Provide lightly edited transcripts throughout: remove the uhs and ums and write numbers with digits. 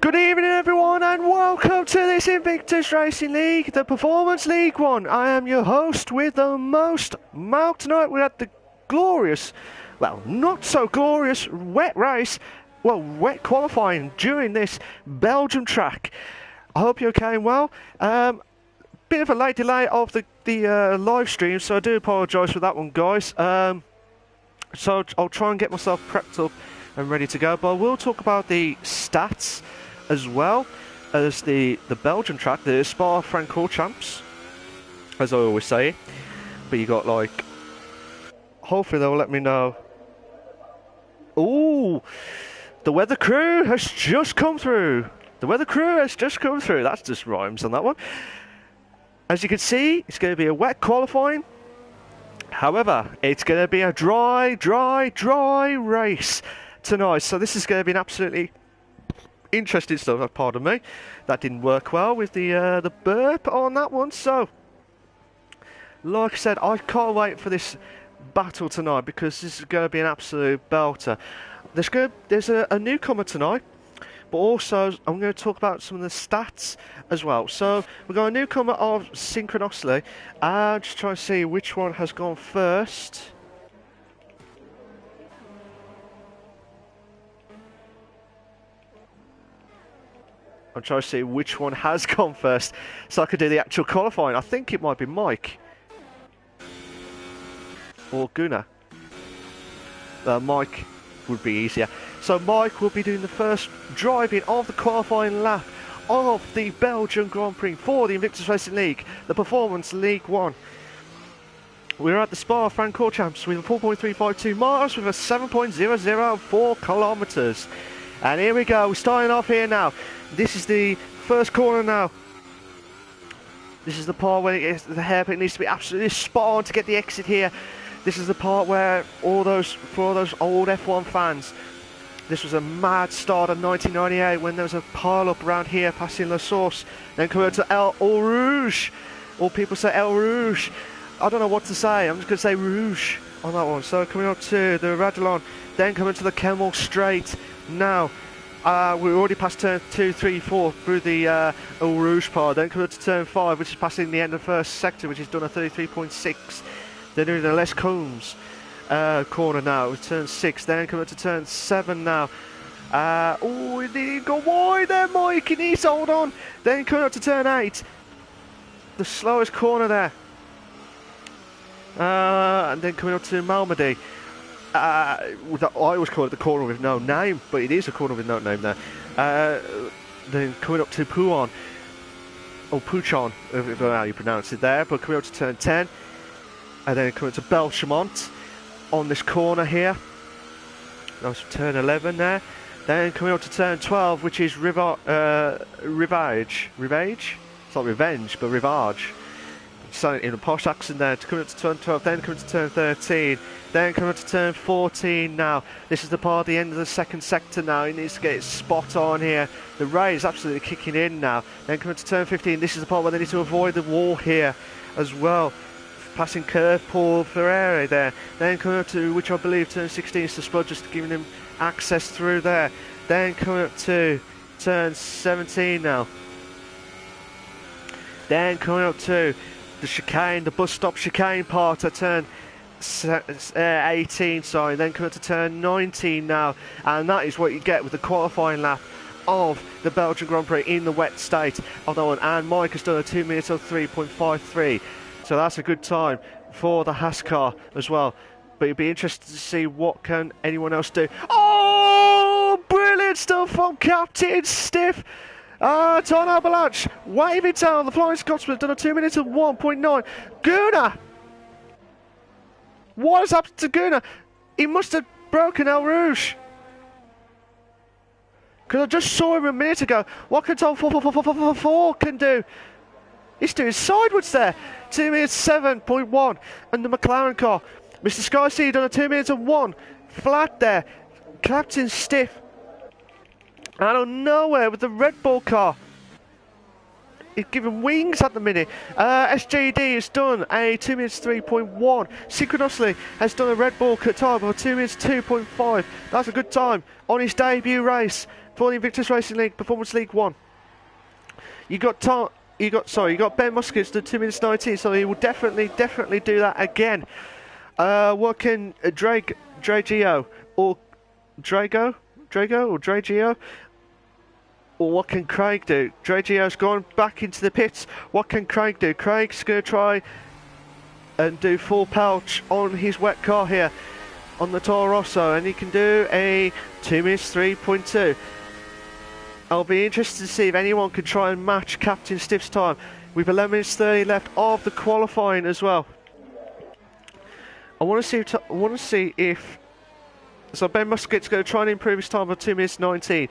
Good evening everyone and welcome to this Invictus Racing League, the Performance League 1. I am your host with the most. Mark. Tonight we had the glorious, well not so glorious, wet race, well wet qualifying during this Belgian track. I hope you're okay and well. Bit of a late delay of the live stream, so I do apologise for that one, guys. So I'll try and get myself prepped up and ready to go, but I will talk about the stats as well as the Belgian track, the Spa-Francorchamps, as I always say. But you got like, hopefully they'll let me know. Ooh, the weather crew has just come through. The weather crew has just come through. That's just rhymes on that one. As you can see, it's going to be a wet qualifying. However, it's going to be a dry race tonight. So this is going to be an absolutely interesting stuff. Pardon me, that didn't work well with the burp on that one. So, like I said, I can't wait for this battle tonight because this is going to be an absolute belter. There's a newcomer tonight, but also I'm going to talk about some of the stats as well. So we've got a newcomer of Synchronously. Just trying to see which one has gone first. I'm trying to see which one has gone first, so I could do the actual qualifying. I think it might be Mike or Gunnar. Mike would be easier. So Mike will be doing the first driving of the qualifying lap of the Belgian Grand Prix for the Invictus Racing League, the Performance League 1. We're at the Spa-Francorchamps with a 4.352 miles with a 7.004 kilometres. And here we go, we're starting off here now. This is the first corner now. This is the part where the hairpin needs to be absolutely spot on to get the exit here. This is the part where for all those old F1 fans, this was a mad start of 1998 when there was a pile up around here passing La Source. Then coming to El Rouge. All people say El Rouge. I don't know what to say, I'm just going to say Rouge on that one. So coming up to the Radillon, then coming to the Kemmel Straight now. We already passed turn 2, 3, 4 through the El Rouge part. Then coming up to turn 5, which is passing the end of the first sector, which is done at 33.6. Then doing the Les Combes corner now with turn 6. Then coming up to turn 7 now. Oh, he didn't go wide there, Mike. He needs to hold on. Then coming up to turn 8. The slowest corner there. And then coming up to Malmedy. I always call it the corner with no name, but it is a corner with no name there. Then coming up to Pouon, or Pouchon, I don't know how you pronounce it there, but coming up to turn 10, and then coming to Belchamont on this corner here. That was turn 11 there. Then coming up to turn 12, which is Rivage? It's not Revenge, but Rivage. So in a posh accent there, to come up to turn 12, then coming to turn 13, then coming up to turn 14 now. This is the part at the end of the second sector now. He needs to get it spot on here. The ray is absolutely kicking in now. Then coming to turn 15, this is the part where they need to avoid the wall here as well. Passing curve Paul Ferrari there. Then coming up to, which I believe turn 16 is the Spud, just giving him access through there. Then coming up to turn 17 now. Then coming up to the chicane, the bus stop chicane part at turn 18, sorry. Then coming to turn 19 now, and that is what you get with the qualifying lap of the Belgian Grand Prix in the wet state of that one. And Mike has done a 2 minutes of 3.53, so that's a good time for the Haas car as well. But it'd be interesting to see what can anyone else do. Oh, brilliant stuff from Captain Stiff. Ton Avalanche, waving down the Flying Scotsman, done a 2 minutes of 1.9. Gunnar! What has happened to Gunnar? He must have broken El Rouge. Because I just saw him a minute ago. What can Tom 4 can do? He's doing sideways there. 2 minutes 7.1. And the McLaren car. Mr. Sky C done a 2 minutes of 1. Flat there. Captain Stiff. Out of nowhere with the Red Bull car. giving wings at the minute. SJD has done a 2 minutes 3.1. Synchronously has done a Red Bull time of 2 minutes 2.5. That's a good time on his debut race for the Invictus Racing League Performance League 1. You got Ben Muscat's done 2 minutes 19, so he will definitely do that again. What can Dragio or Drago or Dragio? Or what can Craig do? Dragio's gone back into the pits. What can Craig do? Craig's going to try and do full pouch on his wet car here on the Toro Rosso, and he can do a 2 minutes 3.2. I'll be interested to see if anyone can try and match Captain Stiff's time with 11 minutes 30 left of the qualifying as well. I want to see if so Ben Muscat's going to try and improve his time by 2 minutes 19.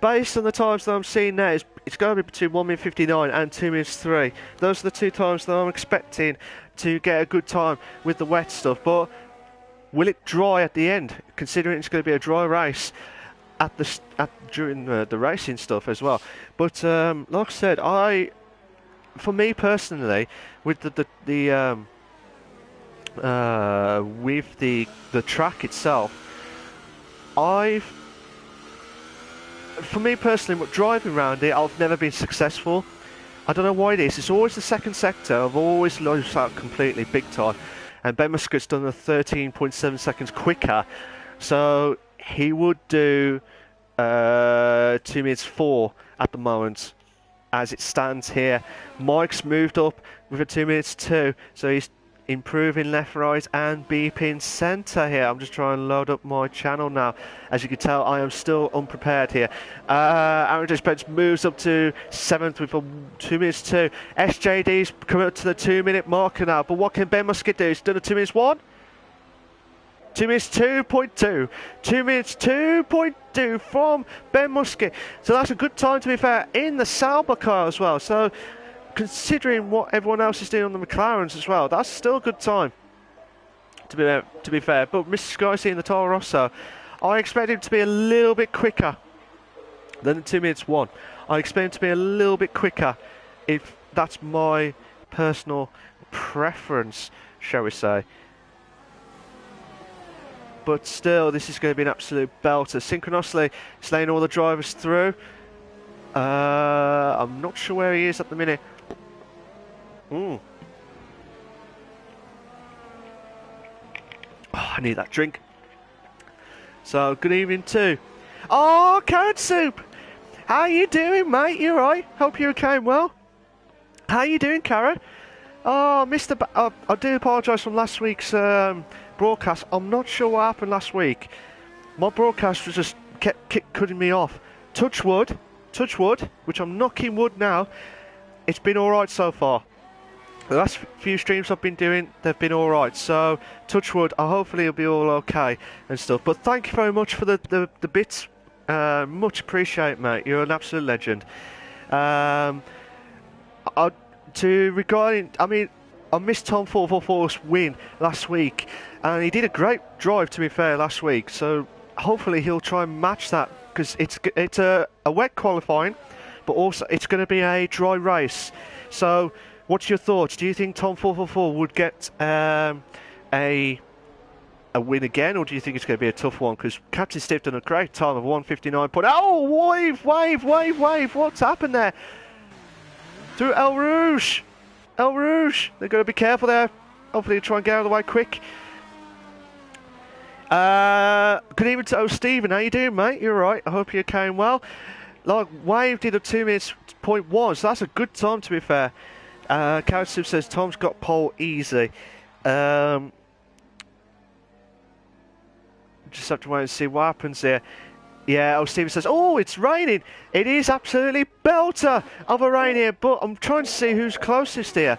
Based on the times that I'm seeing now, it's going to be between 1 minute 59 and 2 minutes 3. Those are the two times that I'm expecting to get a good time with the wet stuff. But will it dry at the end, considering it's going to be a dry race during the racing stuff as well? But like I said, for me personally, with the track itself, for me personally, driving around it, I've never been successful. I don't know why it is. It's always the second sector. I've always lost out completely, big time. And Ben Muscat's done a 13.7 seconds quicker. So he would do 2 minutes 4 at the moment as it stands here. Mike's moved up with a 2 minutes 2. So he's improving left, right and beeping centre here. I'm just trying to load up my channel now. As you can tell, I am still unprepared here. Aaron Spence moves up to 7th with a 2 minutes 2. SJD's coming up to the 2 minute marker now, but what can Ben Muscat do? He's done a 2 minutes 1. 2 minutes 2.2. 2 minutes 2.2 from Ben Muscat. So that's a good time, to be fair, in the Sauber car as well. So considering what everyone else is doing on the McLarens as well, that's still a good time, to be fair. But Mr. Skycy in the Toro Rosso, I expect him to be a little bit quicker than the 2 minutes 1. I expect him to be a little bit quicker, if that's my personal preference, shall we say. But still, this is going to be an absolute belter. Synchronously slaying all the drivers through. I'm not sure where he is at the minute. Oh, I need that drink. So, good evening too. Oh, Carrot Soup! How you doing, mate? You alright? Hope you came well. How you doing, Carrot? Oh, I do apologise from last week's broadcast. I'm not sure what happened last week. My broadcast was just kept cutting me off. Touch wood, which I'm knocking wood now. It's been alright so far. The last few streams I've been doing, they've been alright. So, touch wood, hopefully it'll be all okay and stuff. But thank you very much for the bits. Much appreciated, mate. You're an absolute legend. I missed Tom 444's win last week. And he did a great drive, to be fair, last week. So, hopefully he'll try and match that. Because it's a wet qualifying, but also it's going to be a dry race. So, what's your thoughts? Do you think Tom 444 would get a win again, or do you think it's going to be a tough one? Because Captain Stiff done a great time of 1:59. Oh, wave! What's happened there? Through El Rouge. They've got to be careful there. Hopefully, try and get out of the way quick. Good evening to Stephen. How you doing, mate? You're right. I hope you're going well. Like, Wave did a 2 minutes 0.1, so that's a good time, to be fair. Carrot Soup says Tom's got pole easy. Just have to wait and see what happens here. Yeah, Stephen says, oh, it's raining. It is absolutely belter of a rain here, but I'm trying to see who's closest here.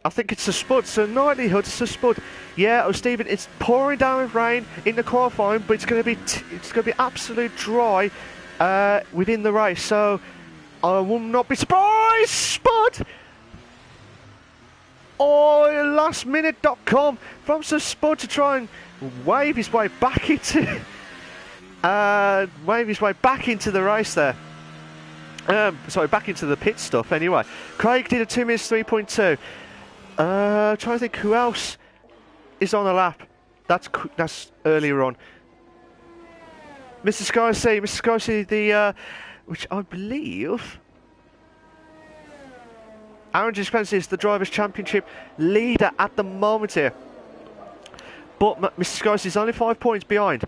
I think it's a spud, so Knightlyhood, it's a spud. Yeah, Stephen, it's pouring down with rain in the qualifying, but it's going to be absolute dry within the race. So I will not be surprised. Spud. Oh, lastminute.com from Sir Spud to try and wave his way back into the race there. Sorry, back into the pit stuff anyway. Craig did a 2 minutes 3.2. Trying to think who else is on the lap. That's earlier on. Mr. Scorsese, the which I believe Aaron Spencer is the Drivers' Championship leader at the moment here. But Mr. Scorsese is only 5 points behind.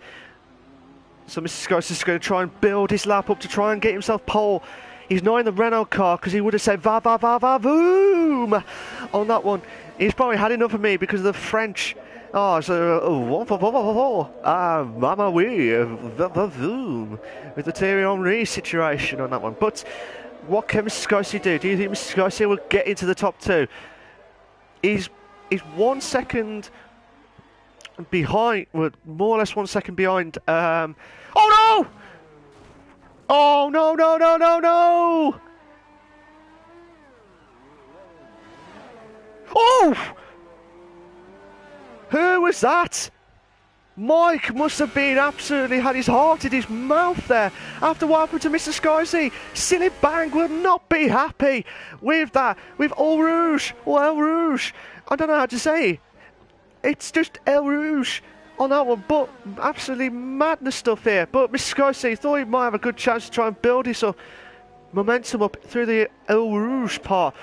So Mr. Scorsese is going to try and build his lap up to try and get himself pole. He's not in the Renault car because he would have said va va va va voom on that one. He's probably had enough of me because of the French. Oh, so Mama oui, voom with the Thierry Henry situation on that one. But what can Mr. Scorsese do? Do you think Mr. Scorsese will get into the top two? He's 1 second behind, well, more or less 1 second behind. Oh no! Oh no no no no no! Oh! Who was that? Mike must have been absolutely had his heart in his mouth there after what happened to Mr. Scorsese. Silly Bang will not be happy with that. With Eau Rouge or El Rouge. I don't know how to say. It's just El Rouge on that one, but absolutely madness stuff here. But Mr. Scorsese thought he might have a good chance to try and build his momentum up through the El Rouge part.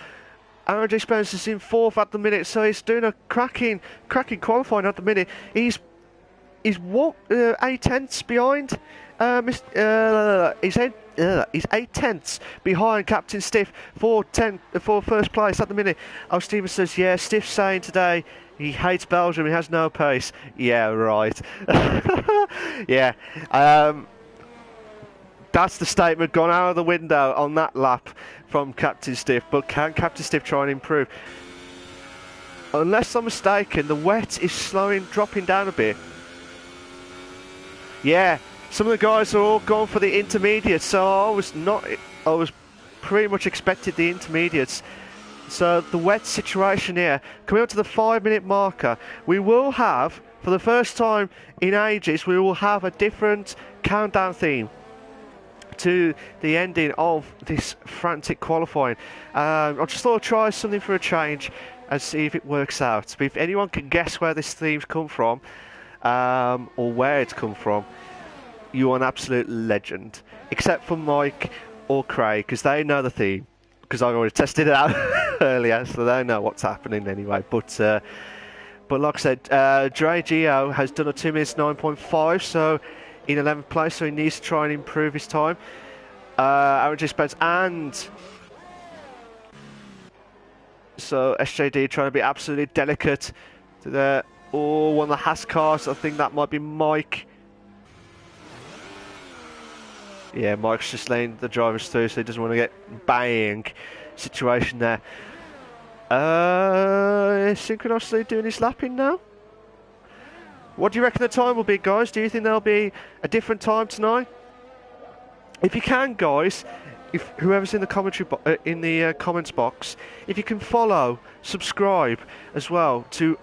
Aaron Spencer's in 4th at the minute, so he's doing a cracking qualifying at the minute. He's 8 tenths behind. He's 8 tenths behind Captain Stiff for first place at the minute. Oh, Steven says, yeah, Stiff's saying today he hates Belgium, he has no pace. Yeah, right. Yeah. That's the statement gone out of the window on that lap from Captain Stiff. But can Captain Stiff try and improve? Unless I'm mistaken, the wet is dropping down a bit. Yeah, some of the guys are all going for the intermediates, so I was pretty much expected the intermediates. So the wet situation here, coming up to the 5-minute marker, we will have, for the first time in ages, we will have a different countdown theme to the ending of this frantic qualifying. I just thought I'd try something for a change and see if it works out. But if anyone can guess where this theme's come from, or where it's come from, you are an absolute legend. Except for Mike or Craig, because they know the theme, because I already tested it out earlier, so they know what's happening anyway. But like I said, Dre Gio has done a 2 minutes 9.5, so in 11th place, so he needs to try and improve his time. Aaron G. Spence and so SJD trying to be absolutely delicate to the one of the Haas cars. I think that might be Mike. Yeah, Mike's just letting the drivers through, so he doesn't want to get bang situation there. Synchronously doing his lapping now. What do you reckon the time will be, guys? Do you think there'll be a different time tonight? If you can, guys, if whoever's in the commentary comments box, if you can follow, subscribe as well to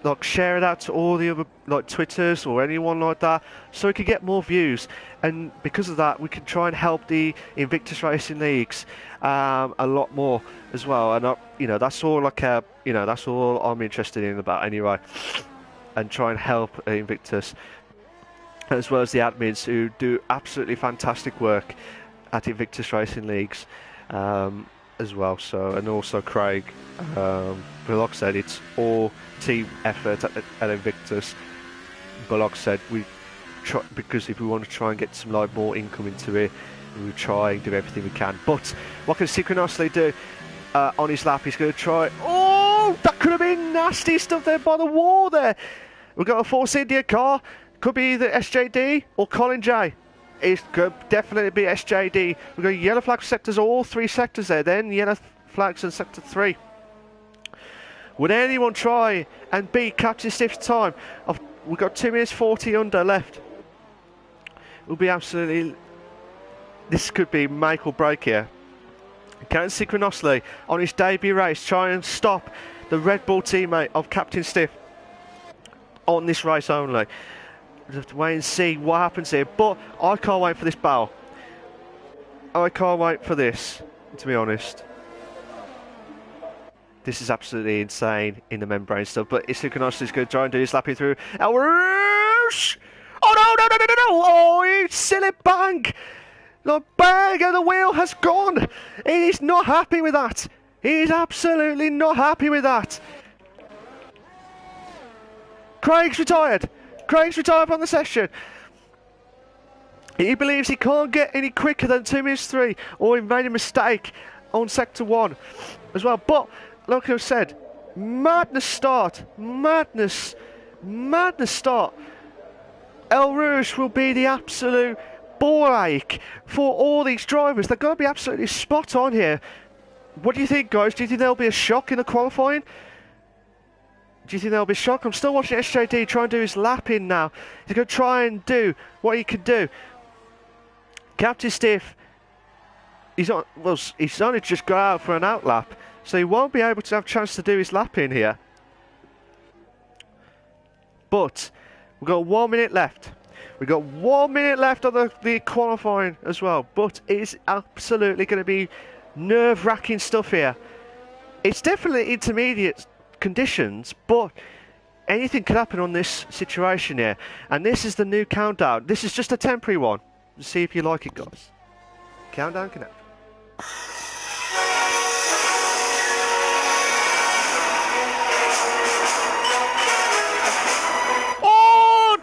like share it out to all the other like Twitters or anyone like that, so we can get more views. And because of that, we can try and help the Invictus Racing Leagues a lot more as well. And that's all that's all I'm interested in about anyway. And try and help Invictus, as well as the admins who do absolutely fantastic work at Invictus Racing Leagues as well. So, and also Craig. But like I said, it's all team effort at Invictus. But like I said, we try, because if we want to try and get some more income into it, we try and do everything we can. But what can Synchronously do on his lap? He's going to try. Oh, that could have been nasty stuff there by the wall there. We've got a Force India car. Could be either SJD or Colin J. It could definitely be SJD. We've got yellow flag sectors, all 3 sectors there. Then yellow flags in sector 3. Would anyone try and beat Captain Stiff's time? We've got 2 minutes 40 under left. Will be absolutely. This could be make or break here. Can Synchronously on his debut race try and stop the Red Bull teammate of Captain Stiff on this race only? We'll have to wait and see what happens here, but I can't wait for this battle. I can't wait for this, to be honest. This is absolutely insane in the membrane stuff, but Isukanos is going to try and do his lapping through. El Rouge! Oh no, no, no, no, no, no! Oh, you silly bang! The bang of the wheel has gone! He is not happy with that! He is absolutely not happy with that! Craig's retired! Craig's retired from the session! He believes he can't get any quicker than 2 minutes 3, or he made a mistake on sector 1 as well. But, like I said, madness start. Madness start. El Rouge will be the absolute ball ache for all these drivers. They're going to be absolutely spot on here. What do you think, guys? Do you think there'll be a shock in the qualifying? Do you think there'll be a shock? I'm still watching SJD try and do his lap in now. He's going to try and do what he can do. Captain Stiff, he's only just got out for an out lap, so he won't be able to have a chance to do his lap in here. But we've got 1 minute left. We've got 1 minute left on the qualifying as well. But it's absolutely going to be nerve-wracking stuff here. It's definitely intermediate conditions, but anything could happen on this situation here. And this is the new countdown. This is just a temporary one. See if you like it, guys. Countdown connect. Oh!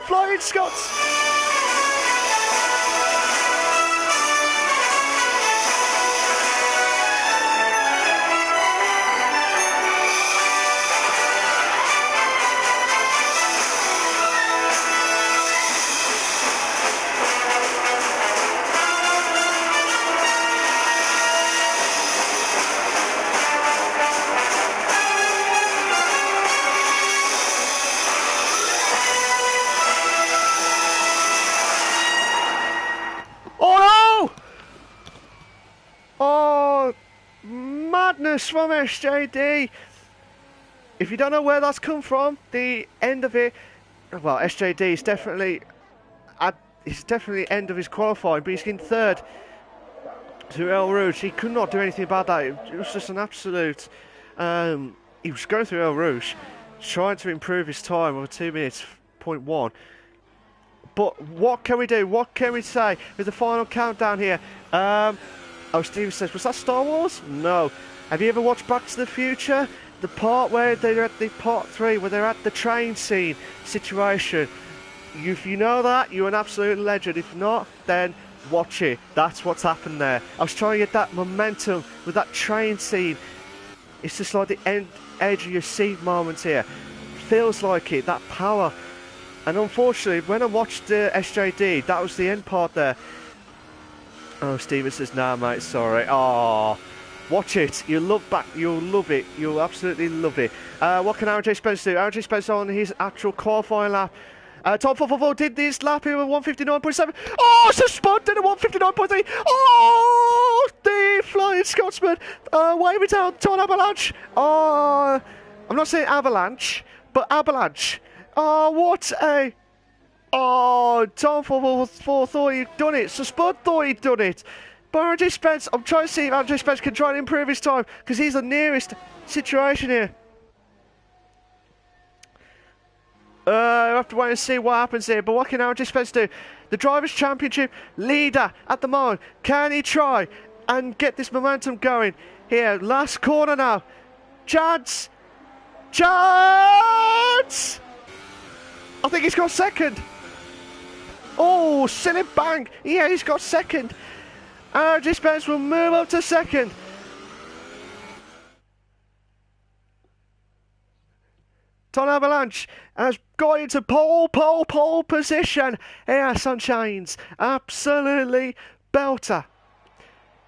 Flying Scots! From SJD. If you don't know where that's come from, the end of it, well, SJD is definitely end of his qualifying, but he's in third to El Rouge. He could not do anything about that. It was just an absolute. He was going through El Rouge, trying to improve his time over 2 minutes, 0.1. But what can we do? What can we say with the final countdown here? Oh, Steven says, was that Star Wars? No. Have you ever watched Back to the Future? The part where they're at the part 3, where they're at the train scene situation. If you know that, you're an absolute legend. If not, then watch it. That's what's happened there. I was trying to get that momentum with that train scene. It's just like the edge of your seat moments here. Feels like it, that power. And unfortunately, when I watched SJD, that was the end part there. Oh, Steven says, nah, mate, sorry. Oh. Watch it. You'll love it. You'll absolutely love it. What can Aaron J. Spence do? Aaron J. Spence on his actual qualifying lap. Tom 444 did this lap here with 159.7. Oh, suspended at 159.3. Oh, the Flying Scotsman. Waving down Tom Avalanche. Oh, I'm not saying avalanche, but avalanche. Oh, what a... Oh, Tom 444 thought he'd done it. Spud thought he'd done it. But Andrew Spence, I'm trying to see if Andrew Spence can try and improve his time, because he's the nearest situation here. I have to wait and see what happens here, but what can Andrew Spence do? The Drivers' Championship leader at the moment. Can he try and get this momentum going? Here, last corner now. Chance! Chance! I think he's got second. Oh, silly bang. Yeah, he's got second. Andrew Spence will move up to second. Ton Avalanche has got into pole position. Here, Sunshines. Absolutely belter.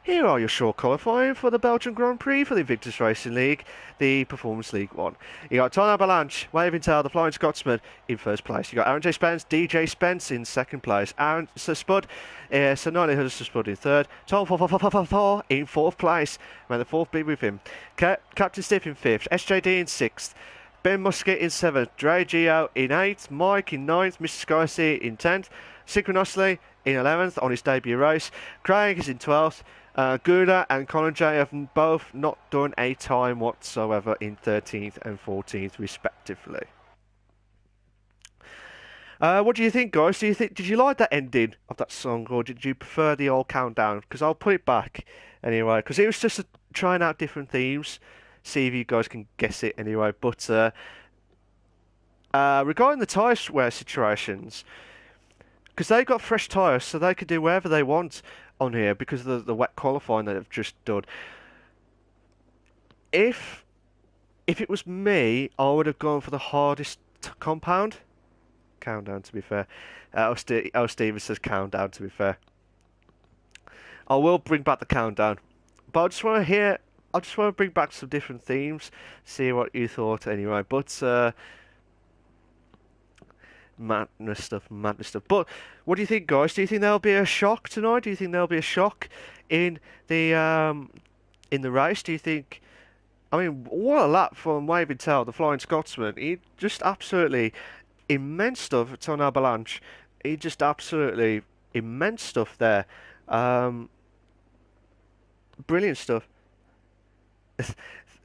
Here are your short qualifying for the Belgian Grand Prix for the Invictus Racing League, the Performance League 1. You got Ton Avalanche, Waving Tail, the Flying Scotsman in first place. You got Aaron J. Spence, DJ Spence in second place. Aaron Spud, Sonali Hudson Spud in third. Tom 444 in fourth place. May the fourth be with him. Captain Stiff in fifth. SJD in sixth. Ben Musket in seventh. Dre Gio in eighth. Mike in ninth. Mr. Skycy in 10th. Synchronously in 11th on his debut race. Craig is in 12th. Gunnar and Colin J have both not done a time whatsoever in 13th and 14th respectively. What do you think, guys? Did you like that ending of that song, or did you prefer the old countdown? Because I'll put it back anyway, because it was just trying out different themes, see if you guys can guess it anyway. But regarding the tyre wear situations, because they got fresh tyres, so they could do whatever they want on here because of the wet qualifying that they've just done. If it was me, I would have gone for the hardest compound. Countdown, to be fair. Stevens says countdown, to be fair. I will bring back the countdown, but I just want to bring back some different themes, see what you thought anyway. But madness stuff. But what do you think, guys? Do you think there'll be a shock tonight? Do you think there'll be a shock in the race? Do you think? I mean, what a lap from Waving Tail, the Flying Scotsman. He just absolutely immense stuff at Ton Avalanche. He just absolutely immense stuff there. Brilliant stuff.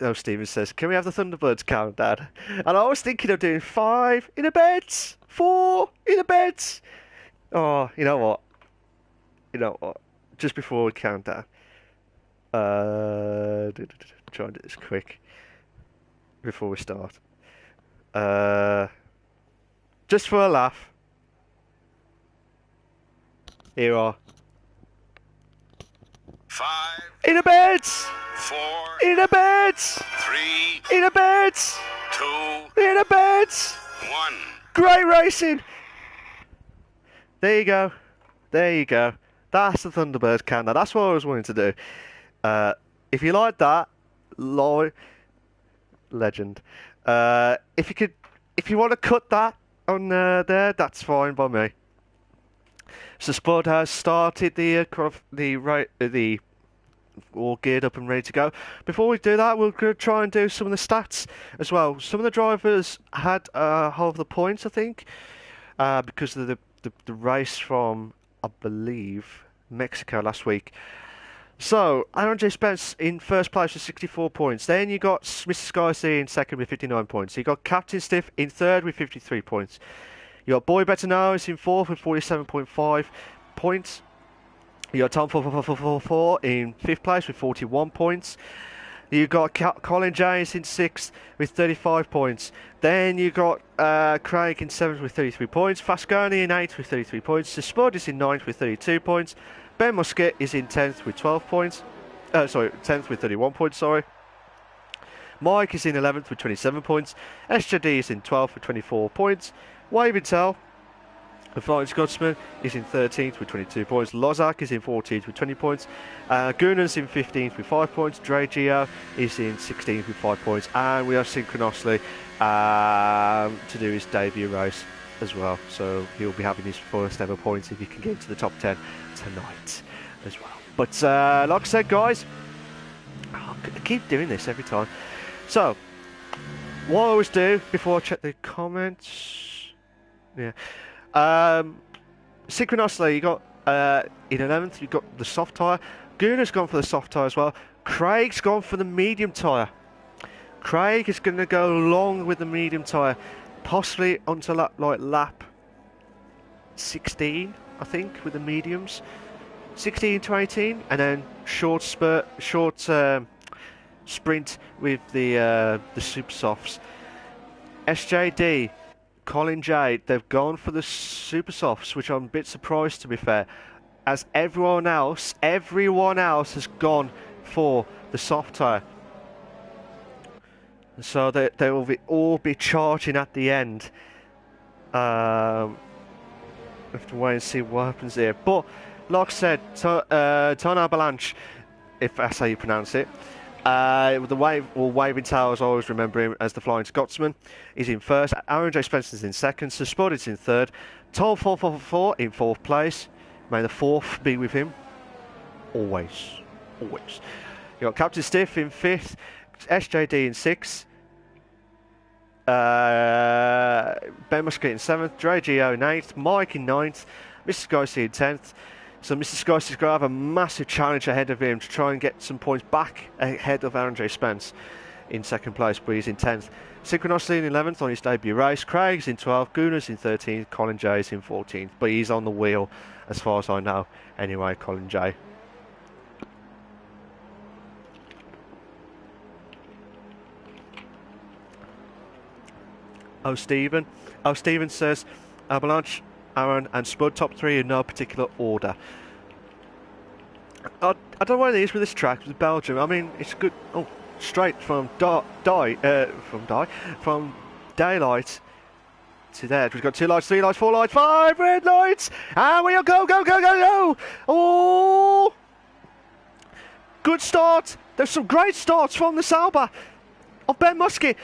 Oh, Steven says, can we have the Thunderbirds countdown? And I was thinking of doing 5 in a bed, 4 in a bed. Oh, you know what? Just before we count down. Try and do this quick before we start. Just for a laugh. Here we are. 5 in a bed. 4 in a bed. 3 in a bed. 2 in a bed. 1. Great racing. There you go. That's the Thunderbirds countdown. That's what I was wanting to do. If you like that, legend. If you want to cut that on there, that's fine by me. So Spud has started the all geared up and ready to go. Before we do that, we're going to try and do some of the stats as well. Some of the drivers had half of the points, I think, because of the race from, I believe, Mexico last week. So, Aaron J. Spence in first place with 64 points. Then you got Mr. Sky C in second with 59 points. You got Captain Stiff in third with 53 points. You got Boy Better Now is in fourth with 47.5 points. You got Tom 444 in fifth place with 41 points. You got Colin James in sixth with 35 points. Then you got Craig in seventh with 33 points. Fasconi in eighth with 33 points. The Spud is in ninth with 32 points. Ben Musket is in 10th with 12 points. 10th with 31 points, sorry. Mike is in 11th with 27 points. SJD is in 12th with 24 points. Waving Tail, the Flying Scotsman, is in 13th with 22 points. Lozak is in 14th with 20 points. Gunnar's in 15th with 5 points. Dre Gio is in 16th with 5 points. And we have Synchronously to do his debut race as well. So he'll be having his first ever points if he can get into the top 10 tonight as well. But like I said, guys, I keep doing this every time. So what I always do before I check the comments, Synchronously, you got in 11th, you got the soft tyre. Gunnar's gone for the soft tyre as well. Craig's gone for the medium tyre. Craig is going to go along with the medium tyre, possibly onto lap 16, I think, with the mediums. 16 to 18, and then short sprint with the super softs. SJD, Colin J, they've gone for the super softs, which I'm a bit surprised, to be fair, as everyone else has gone for the soft tyre. So they will all be charging at the end. Have to wait and see what happens here. But like I said, Ton Avalanche, if that's how you pronounce it, Waving Tail, as I always remember him as the Flying Scotsman, is in first. Aaron J. Spencer's in second. So Spud is in third. Tom 444 in fourth place. May the fourth be with him. Always. You got Captain Stiff in fifth. SJD in sixth. Ben Muscat in seventh. Dre Gio in eighth. Mike in ninth. Mr. Scorsese in 10th. So Mr. Scorsese's going to have a massive challenge ahead of him to try and get some points back ahead of Andre Spence in 2nd place, but he's in 10th. Synchronously in 11th on his debut race. Craig's in 12th, Gunnar's in 13th, Colin Jay's in 14th, but he's on the wheel as far as I know. Anyway, Colin Jay. Stephen says Avalanche, Aaron and Spud top 3 in no particular order. I don't know what it is with this track with Belgium. I mean, it's good. Oh, straight from daylight to there. We've got 2 lights, 3 lights, 4 lights, 5 red lights, and we'll go. Oh, good start. There's some great starts from the Sauber of Ben Muskie.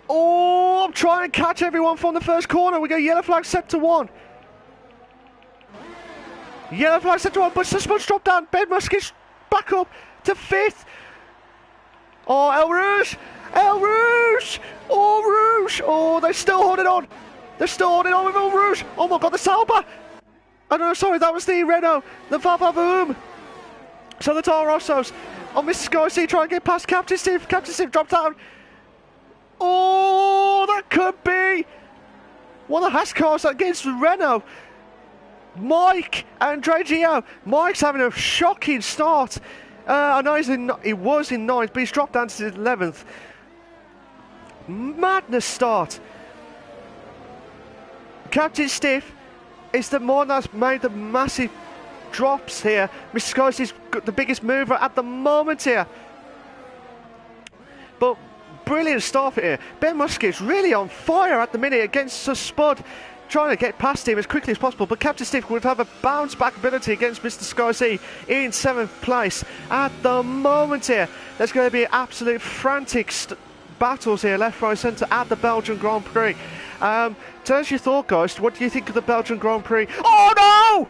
Oh, I'm trying to catch everyone from the first corner. We go yellow flag set to 1. Yellow flag set to 1, but Spud's dropped down. Ben Muskie's back up to 5th. Oh, El Rouge! Oh, Rouge! Oh, they're still holding on. With El Rouge. Oh my God, the Sauber! Oh no, sorry, that was the Renault. The Vavavoom. So the Toro Rossos. Oh, Mr. Scorsese trying to get past Captain Steve. Captain Steve dropped down. Oh, that could be one of the Haas cars against Renault. Mike and Gio. Mike's having a shocking start. I know he was in 9th, but he's dropped down to 11th. Madness start. Captain Stiff is the one that's made the massive drops here. Mr. Scorsese's got the biggest mover at the moment here. But brilliant start here. Ben Muskie's really on fire at the minute against Spud, trying to get past him as quickly as possible, but Captain Stiff would have a bounce back ability against Mr. Scorsese in 7th place at the moment here. There's going to be absolute frantic battles here, left, right, centre at the Belgian Grand Prix. Tell us your thought, guys. What do you think of the Belgian Grand Prix? Oh no!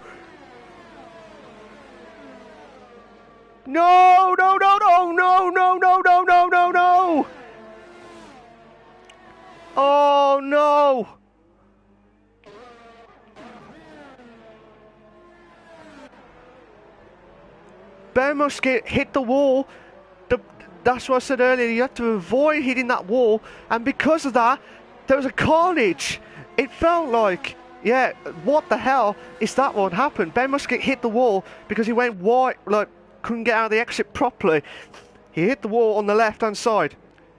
No! Oh no! Ben Muskie hit the wall. That's what I said earlier. You have to avoid hitting that wall, and because of that, there was a carnage. It felt like, yeah, what the hell is that one happened? Ben Muskie hit the wall because he went wide, like couldn't get out of the exit properly. He hit the wall on the left-hand side.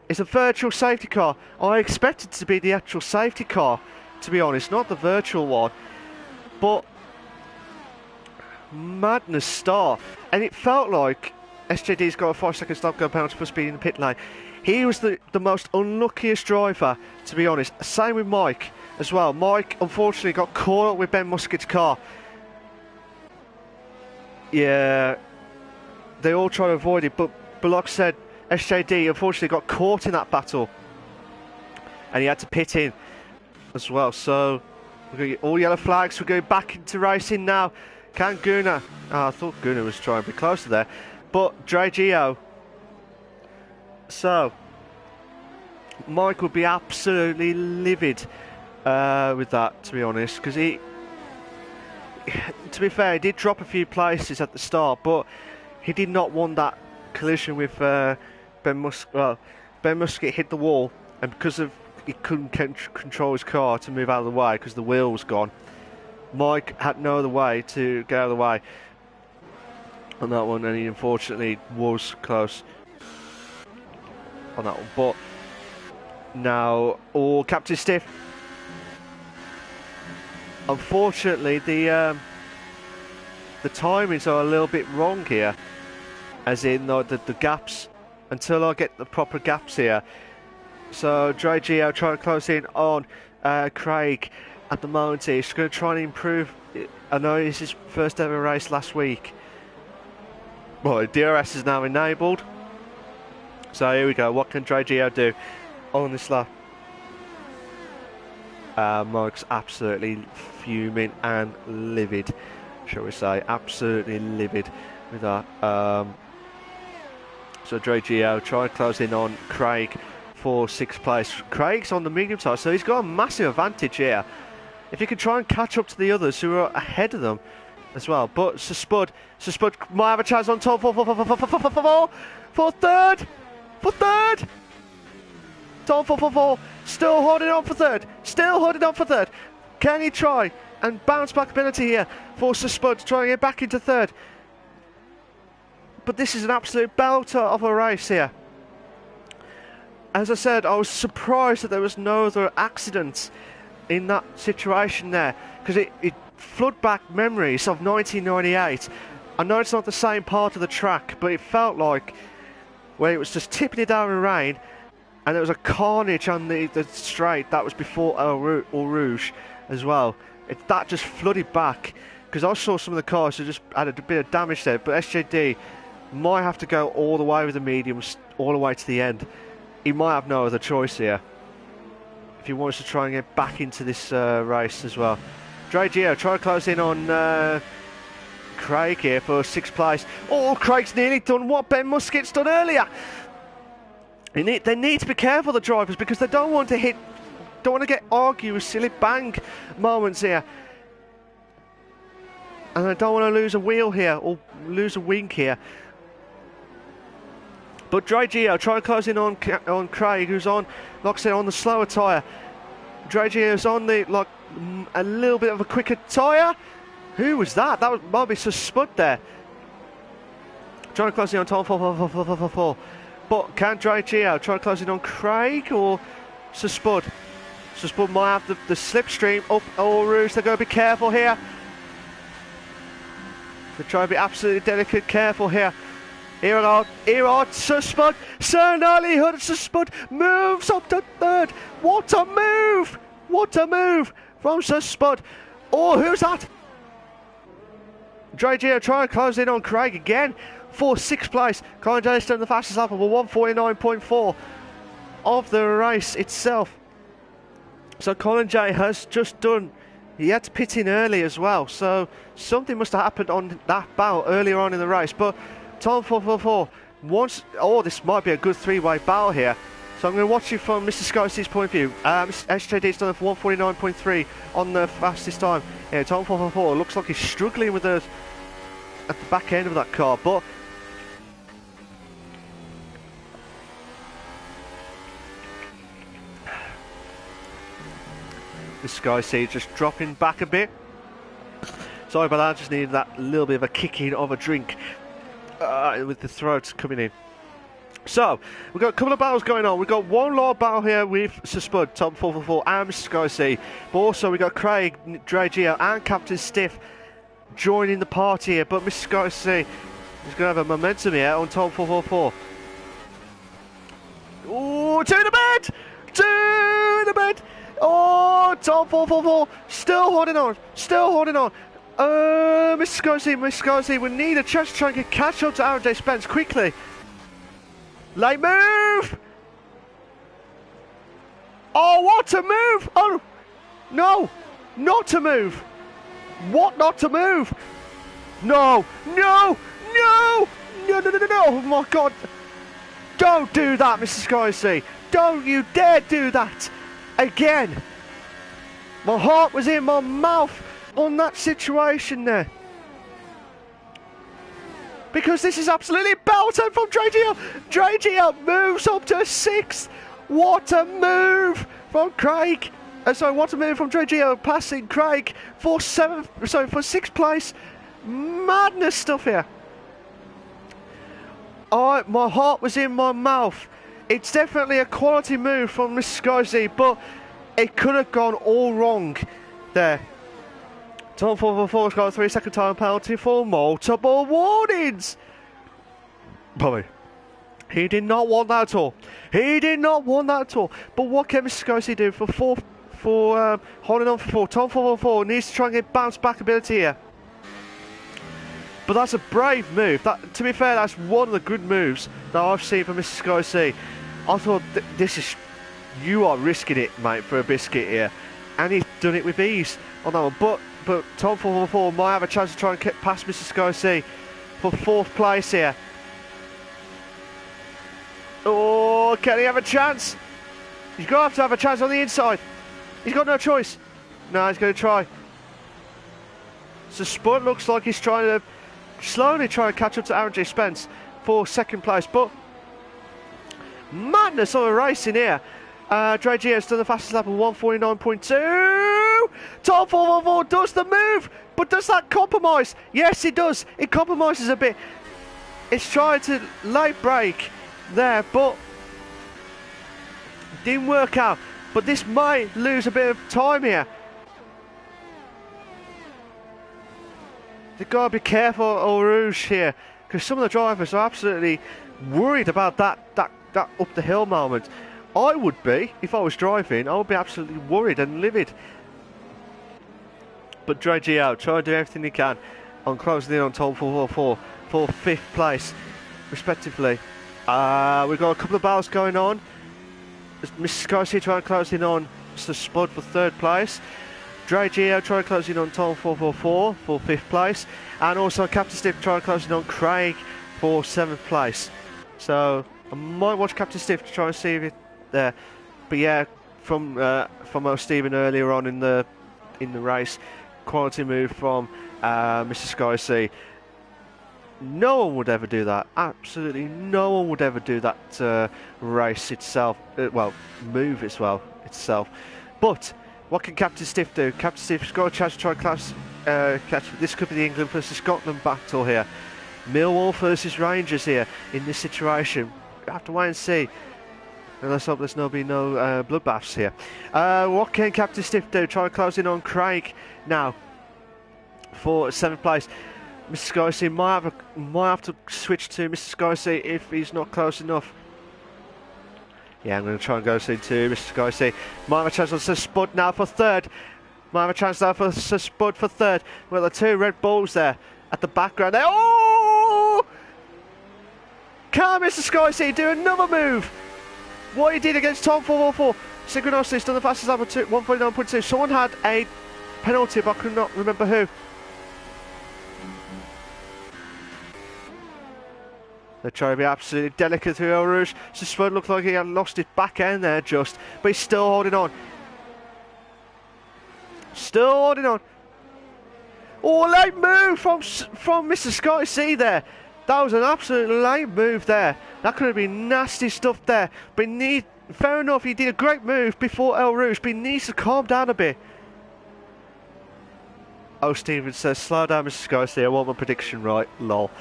It's a virtual safety car. I expected it to be the actual safety car, to be honest, not the virtual one. But madness start, and it felt like SJD's got a 5-second stop go penalty for speed in the pit lane. He was the most unluckiest driver, to be honest. Same with Mike as well. Mike unfortunately got caught up with Ben Muskie's car. Yeah, they all try to avoid it, but like I said, SJD unfortunately got caught in that battle, and he had to pit in as well. So we're going to get all yellow flags. We're going back into racing now. Can Gunnar? Oh, I thought Gunnar was trying to be closer there, but Gio. So Mike would be absolutely livid with that, to be honest, because he, to be fair, he did drop a few places at the start, but he did not want that collision with Ben Muskie. Well, Ben Muskie hit the wall, and because of he couldn't control his car to move out of the way because the wheel was gone, Mike had no other way to get out of the way on that one, and he unfortunately was close on that one. But now, Captain Stiff. Unfortunately, the timings are a little bit wrong here, as in the gaps. Until I get the proper gaps here. So Gio trying to close in on Craig at the moment. He's going to try and improve. I know it's his first ever race last week. Well, DRS is now enabled. So here we go. What can Gio do on this lap? Mike's absolutely fuming and livid, shall we say. Absolutely livid with that. So Gio trying to close in on Craig for 6th place. Craig's on the medium side, so he's got a massive advantage here. if he could try and catch up to the others who are ahead of them as well. But Sir Spud might have a chance on top for third. For third. Tom 444 still holding on for third. Still holding on for third. Can he try and bounce back ability here for Sir Spud to try and get back into third? But this is an absolute belter of a race here. As I said, I was surprised that there was no other accidents in that situation there, because it flooded back memories of 1998. I know it's not the same part of the track, but it felt like where it was just tipping it down in rain, and there was a carnage on the straight that was before Eau Rouge as well. That just flooded back, because I saw some of the cars that just had a bit of damage there, but SJD might have to go all the way with the mediums, all the way to the end. He might have no other choice here if he wants to try and get back into this race as well. Dre Gio trying to close in on Craig here for 6th place. Oh, Craig's nearly done what Ben Muskett's done earlier. They need to be careful, the drivers, because they don't want to get argue with silly bang moments here. And they don't want to lose a wheel here or lose a wing here. But Dre Gio trying to close in on Craig, who's on, like I said, on the slower tyre. Dre Gio's on the a little bit of a quicker tyre. Who was that? That might be Sir Spud there. Trying to close in on Tom 444. But can Dre Gio try to close in on Craig or Sir Spud? Sir Spud might have the slipstream up Eau Rouge. They've got to be careful here. They try to be absolutely delicate, careful here. Here are Sir Spud. Sir Gnarly Hood. Sir Spud moves up to third. What a move! What a move from Sir Spud. Oh, who's that? Dre Gio trying to close in on Craig again for 6th place. Colin J still the fastest lap of a 149.4 of the race itself. So Colin J has just done. He had to pit in early as well. So something must have happened on that battle earlier on in the race. But Tom 444 wants. Oh, this might be a good three-way battle here. So I'm going to watch it from Mr. Scott's point of view. SJD's done it for 149.3 on the fastest time. Yeah, Tom 444 looks like he's struggling with the at the back end of that car, but this guy sees just dropping back a bit. Sorry about that, I just needed that little bit of a kick in of a drink with the throat coming in. So, we've got a couple of battles going on. We've got one lord battle here with Sir Spud, Tom 444 and Mr. Sky C. But also we've got Craig, Dre Gio and Captain Stiff joining the party here. But Mr. Sky C is going to have a momentum here on Tom 444. Oh, to the bed! To the bed! Oh, Tom 444 still holding on. Still holding on. Mr. Sky C, we need a chance to try and catch up to Aaron J. Spence quickly. Late move! Oh, what to move! Oh, no! Not to move! What not to move? No! No! No! No, no, no, no, no! Oh my God! Don't do that, Mr. Sky C! Don't you dare do that! Again! My heart was in my mouth on that situation there. Because this is absolutely belted from Dre Gio. Dre Gio moves up to 6th. What a move from Craig. What a move from Dre Gio, passing Craig for 6th place. Madness stuff here. Oh, my heart was in my mouth. It's definitely a quality move from Mr. Sky Z, but it could have gone all wrong there. Tom 444's got a 3-second time penalty for multiple warnings. Bobby, he did not want that at all. He did not want that at all. But what can Mr. Scorsese do for holding on for 4? Tom 444 needs to try and get bounce back ability here. But that's a brave move. That, to be fair, that's one of the good moves that I've seen from Mr. Scorsese. I thought this is, you are risking it, mate, for a biscuit here, and he's done it with ease on that one. But Tom 444 might have a chance to try and get past Mr. Scorsese for 4th place here. Oh, can he have a chance? He's going to have a chance on the inside. He's got no choice. No, he's going to try. So Spud looks like he's trying to slowly try and catch up to Aaron J. Spence for second place, but madness on a race in here. Dre Gio's done the fastest lap of 149.2. Top 444 does the move, but does that compromise? Yes, it does. It compromises a bit. It's trying to late brake there, but didn't work out. But this might lose a bit of time here. They've got to be careful at Eau Rouge here, because some of the drivers are absolutely worried about that up the hill moment. I would be, if I was driving, I would be absolutely worried and livid. But Dre Gio trying to do everything he can on closing in on Tom 444 for 5th place, respectively. We've got a couple of battles going on. Mrs. Garcia trying to close in on Mr. Spud for 3rd place. Dre Gio trying to close in on Tom 444 for 5th place. And also Captain Stiff trying to close in on Craig for 7th place. So I might watch Captain Stiff to try and see if it there. But yeah, from Stephen earlier on in the race, quality move from Mr. Sky C. No one would ever do that. Absolutely no one would ever do that race itself. Well, move as well itself. But what can Captain Stiff do? Captain Stiff's got a chance to try and catch. This could be the England versus Scotland battle here. Millwall versus Rangers here in this situation. We have to wait and see. And let's hope there's no bloodbaths here. What can Captain Stiff do? Try and close in on Craig now for 7th place. Mr. Scorsese might have to switch to Mr. Scorsese if he's not close enough. Yeah, I'm going to try and go to Mr. Scorsese. Might have a chance on Sir Spud now for 3rd. Might have a chance now for Sir Spud for 3rd. Well, the 2 Red Bulls there at the background there. Oh! Can Mr. Scorsese do another move? What he did against Tom 444. Synchronously done the fastest lap of 149.2. Someone had a penalty, but I could not remember who. They're trying to be absolutely delicate through Eau Rouge. So Spud looked like he had lost his back end there just, but he's still holding on. Still holding on. Oh, late move from Mr. Scotty C there. That was an absolute late move there. That could have been nasty stuff there. But fair enough, he did a great move before Eau Rouge, but he needs to calm down a bit. Oh, Stephen says, slow down, Mr. Scorsese, I want my prediction right. Lol.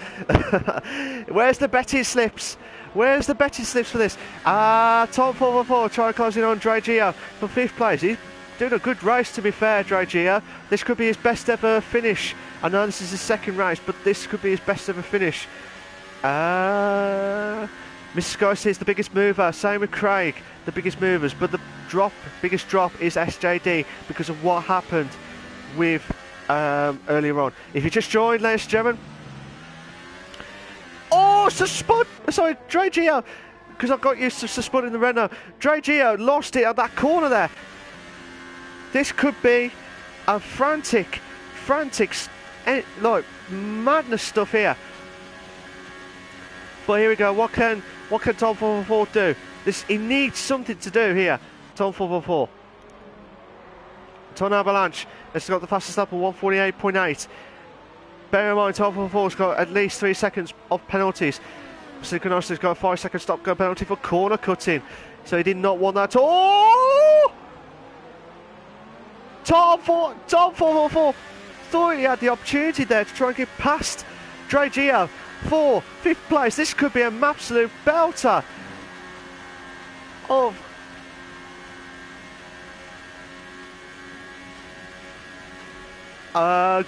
Where's the betting slips? Where's the betting slips for this? Tom 444 trying to close in on Dre Gio for 5th place. He's doing a good race, to be fair, Dre Gio. This could be his best ever finish. I know this is his 2nd race, but this could be his best ever finish. Mr. Scorsese is the biggest mover. Same with Craig, the biggest movers. But the biggest drop is SJD because of what happened with earlier on. If you just joined, ladies and gentlemen. Oh, Spud! Sorry, Dre Gio. Because I've got used to Spud in the red now. Dre Gio lost it at that corner there. This could be a frantic, like madness stuff here. But here we go. What can Tom 444 do? He needs something to do here. Tom 444. Ton Avalanche has got the fastest lap of 148.8. Bear in mind, Tom 444's got at least 3 seconds of penalties. Synchronos has got a 5-second stop-go penalty for corner cutting. So he did not want that. Oh! Tom 444 thought he had the opportunity there to try and get past Dre Gio for 5th place. This could be an absolute belter of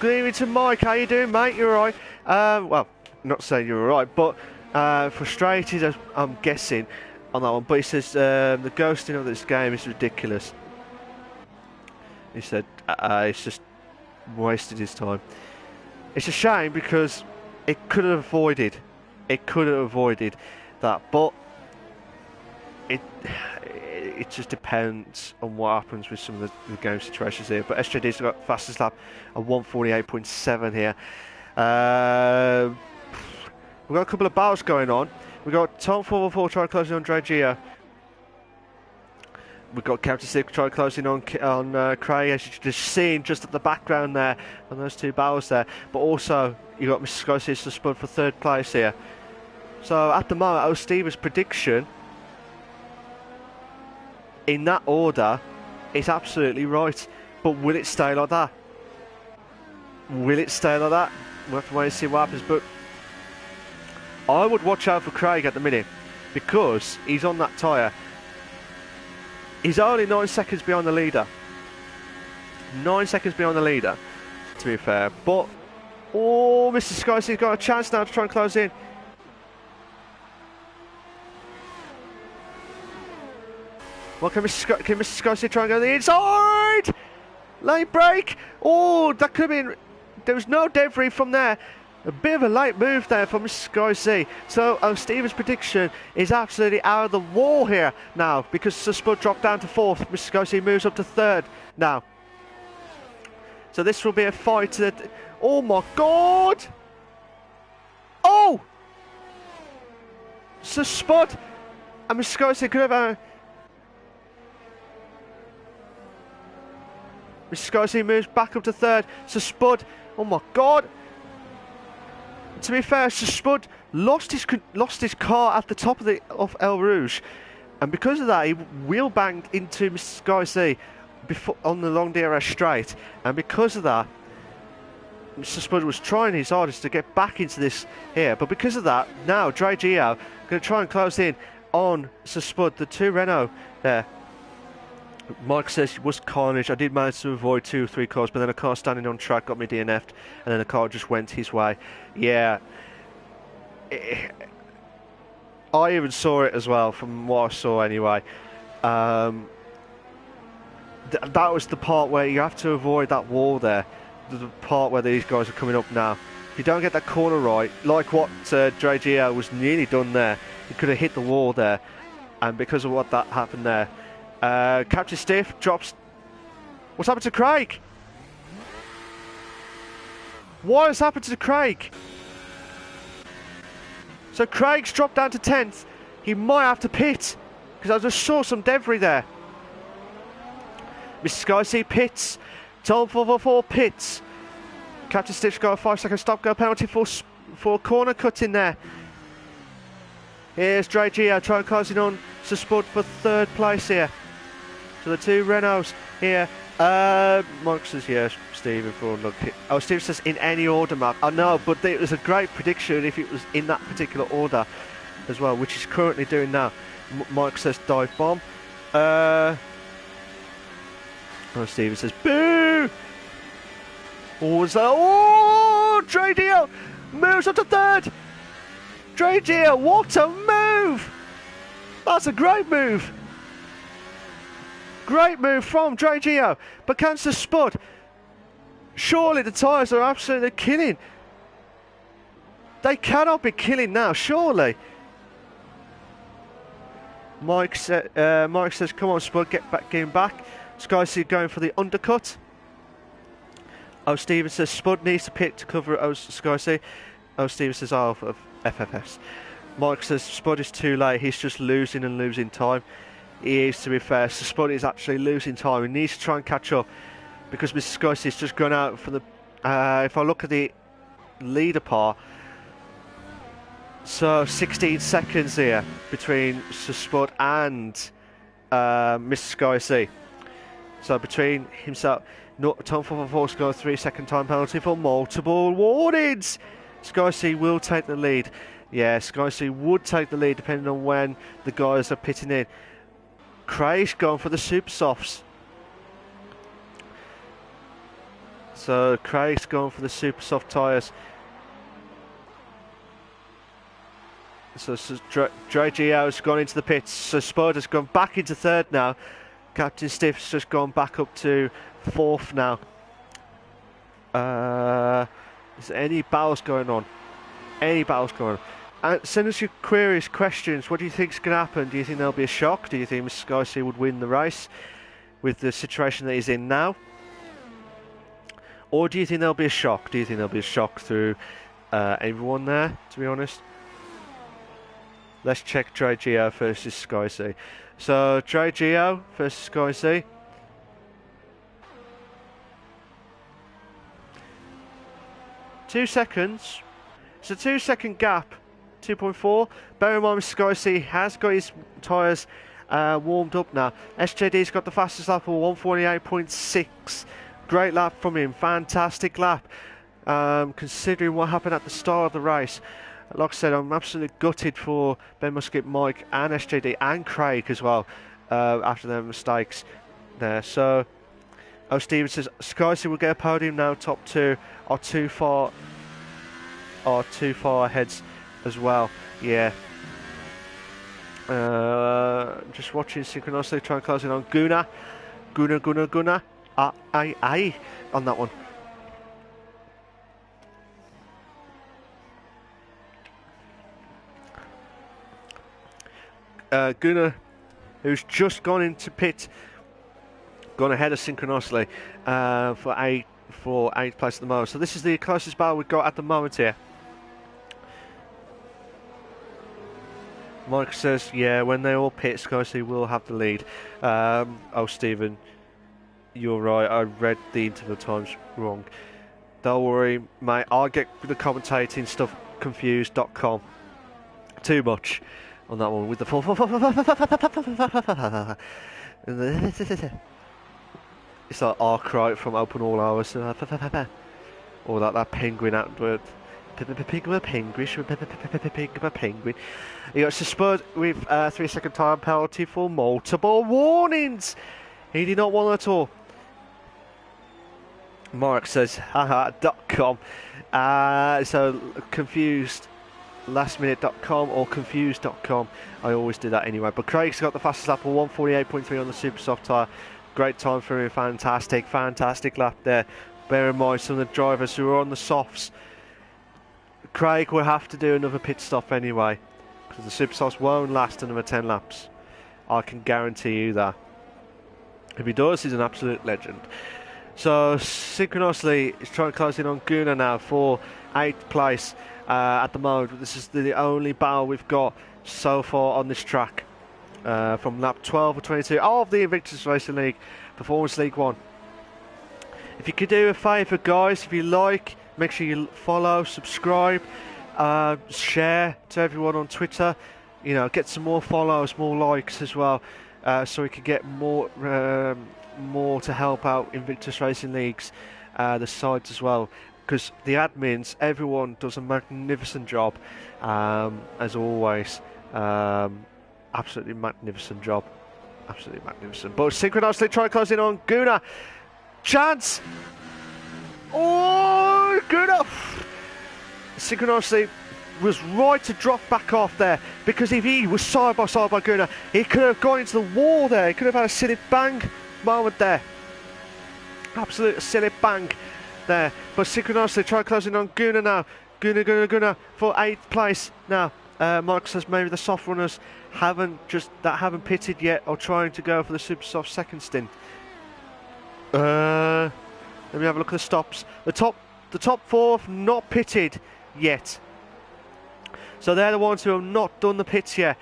good evening to Mike. How you doing, mate? You alright? Well, not saying you're alright, but frustrated, I'm guessing, on that one. But he says the ghosting of this game is ridiculous. He said it's just wasted his time. It's a shame because it could have avoided that, but it just depends on what happens with some of the game situations here. But SJD's got fastest lap of 148.7 here. We've got a couple of battles going on. We've got Tom 444 trying to close in on Dre Gio We've got Captain Stick trying to close in on Craig, as you can just seen just at the background there, on those two barrels there. But also, you've got Mr. Scorsese to spud for third place here. So at the moment, Steve's prediction in that order is absolutely right. But will it stay like that? Will it stay like that? We'll have to wait and see what happens. But I would watch out for Craig at the minute, because he's on that tyre. He's only 9 seconds behind the leader. 9 seconds behind the leader, to be fair. But, oh, Mr. Scorsese got a chance now to try and close in. Well, can Mr. Scorsese try and go to the inside? Late break. Oh, that could have been... There was no debris from there. A bit of a late move there from Mr. Scorsese. So, Stephen's prediction is absolutely out of the wall here now, because Spud dropped down to fourth. Mr. Scorsese moves up to third now. So this will be a fight that... Oh my God! Oh! So Spud and Mr. Scorsese could have... Mr. Scorsese moves back up to third. So Spud... Oh my God! To be fair, Spud lost his car at the top of El Rouge, and because of that, he wheel banged into Mr. Scorsese before on the long DRS straight, and because of that, Mr. Spud was trying his hardest to get back into this here, but because of that, now Dre Gio going to try and close in on Sir Spud, the two Renault there. Mike says it was carnage. I did manage to avoid 2 or 3 cars, but then a car standing on track got me DNF'd, and then a car just went his way. Yeah. I even saw it as well, from what I saw anyway. That was the part where you have to avoid that wall there. The part where these guys are coming up now. If you don't get that corner right, like what Dre Gio was nearly done there, he could have hit the wall there, and because of what that happened there, Captain Stiff drops. What's happened to Craig? What has happened to Craig? So Craig's dropped down to 10th. He might have to pit, because I just saw some debris there. Mr. Scorsese pits. Tom 444 pits. Captain Stiff's got a 5-second stop go penalty for corner cut in there. Here's Dre Gio trying to close in on Spud for third place here. So the two Renaults here. Mike says yes, Stephen for look. Oh, Steve says in any order, Mark. I know, but it was a great prediction if it was in that particular order as well, which he's currently doing now. Mike says dive bomb. Oh, Stephen says boo. Oh, Dre Gio moves up to third. Dre Gio, what a move! That's a great move. Great move from Dre Gio. But can Sir Spud? Surely the tyres are absolutely killing. They cannot be killing now, surely. Mike says, come on Spud, get him back. Scorsese going for the undercut. Oh, Steven says Spud needs to pit to cover it. Oh, Scorsese. Oh, Steven says, oh, of FFS. Mike says Spud is too late. He's just losing and losing time. He is, to be fair. So Spud is actually losing time. He needs to try and catch up, because Mr. Scorsese has just gone out for the... if I look at the leader part, so 16 seconds here between Sir Spud and Mr. Scorsese. So between himself... Tom 444's got a 3-second time penalty for multiple warnings. Scorsese will take the lead. Yeah, Scorsese would take the lead depending on when the guys are pitting in. Craig's gone for the super softs. So Craig's gone for the super soft tyres. So Dre Gio's gone into the pits. So Spud has gone back into third now. Captain Stiff's just gone back up to fourth now. Is there any battles going on? Any battles going on? Send us your queries, questions. What do you think is going to happen? Do you think there'll be a shock? Do you think Mr. Scorsese would win the race with the situation that he's in now? Or do you think there'll be a shock? Do you think there'll be a shock through everyone there, to be honest? Let's check Dre Geo versus Sky C. So Dre Geo versus Sky C. Two seconds. It's a 2 second gap. 2.4. Bear in mind, Sky C has got his tyres warmed up now. SJD's got the fastest lap of 148.6. Great lap from him. Fantastic lap. Considering what happened at the start of the race. Like I said, I'm absolutely gutted for Ben Musket, Mike, and SJD, and Craig as well, after their mistakes there. So, Steven says, Sky C will get a podium now. Top two are too far ahead as well. Yeah. Just watching synchronously, trying to close in on Guna on that one. Gunnar, who's just gone into pit, gone ahead of synchronously for eighth place at the moment. So this is the closest battle we've got at the moment here. Mike says, yeah, when they all pit, Sky C will have the lead. Oh, Stephen, you're right. I read the interval times wrong. Don't worry, mate. I'll get the commentating stuff confused.com. Too much on that one with the full. It's like Arkwright from Open All Hours. Or that penguin outward. Penguin. He got suspended with 3 second time penalty for multiple warnings. He did not want at all. Mark says, haha.com. So confused. Lastminute.com or confused.com. I always do that anyway. But Craig's got the fastest lap of 148.3 on the super soft tyre. Great time for him. Fantastic lap there. Bear in mind, some of the drivers who are on the softs, Craig will have to do another pit stop anyway, because the super softs won't last another 10 laps. I can guarantee you that. If he does, he's an absolute legend. So synchronously, he's trying to close in on Guna now for 8th place. At the moment, this is the only battle we've got so far on this track, from lap 12 or 22 of the Invictus Racing League Performance League 1. If you could do a favour, guys, if you like, make sure you follow, subscribe, share to everyone on Twitter. You know, get some more follows, more likes as well, so we can get more to help out Invictus Racing Leagues, the sites as well. Because the admins, everyone does a magnificent job, as always. Absolutely magnificent job. Absolutely magnificent. But synchronously try closing on Guna. Chance! Oh, Guna! Synchronously was right to drop back off there, because if he was side by side by Guna, he could have gone into the wall there. He could have had a silly bang moment there. Absolute silly bang there. But synchronously try closing on Guna now. Guna for 8th place now. Mike says maybe the soft runners haven't pitted yet, or trying to go for the super soft second stint. Let me have a look at the stops. The top 4 have not pitted yet, so they're the ones who have not done the pits yet.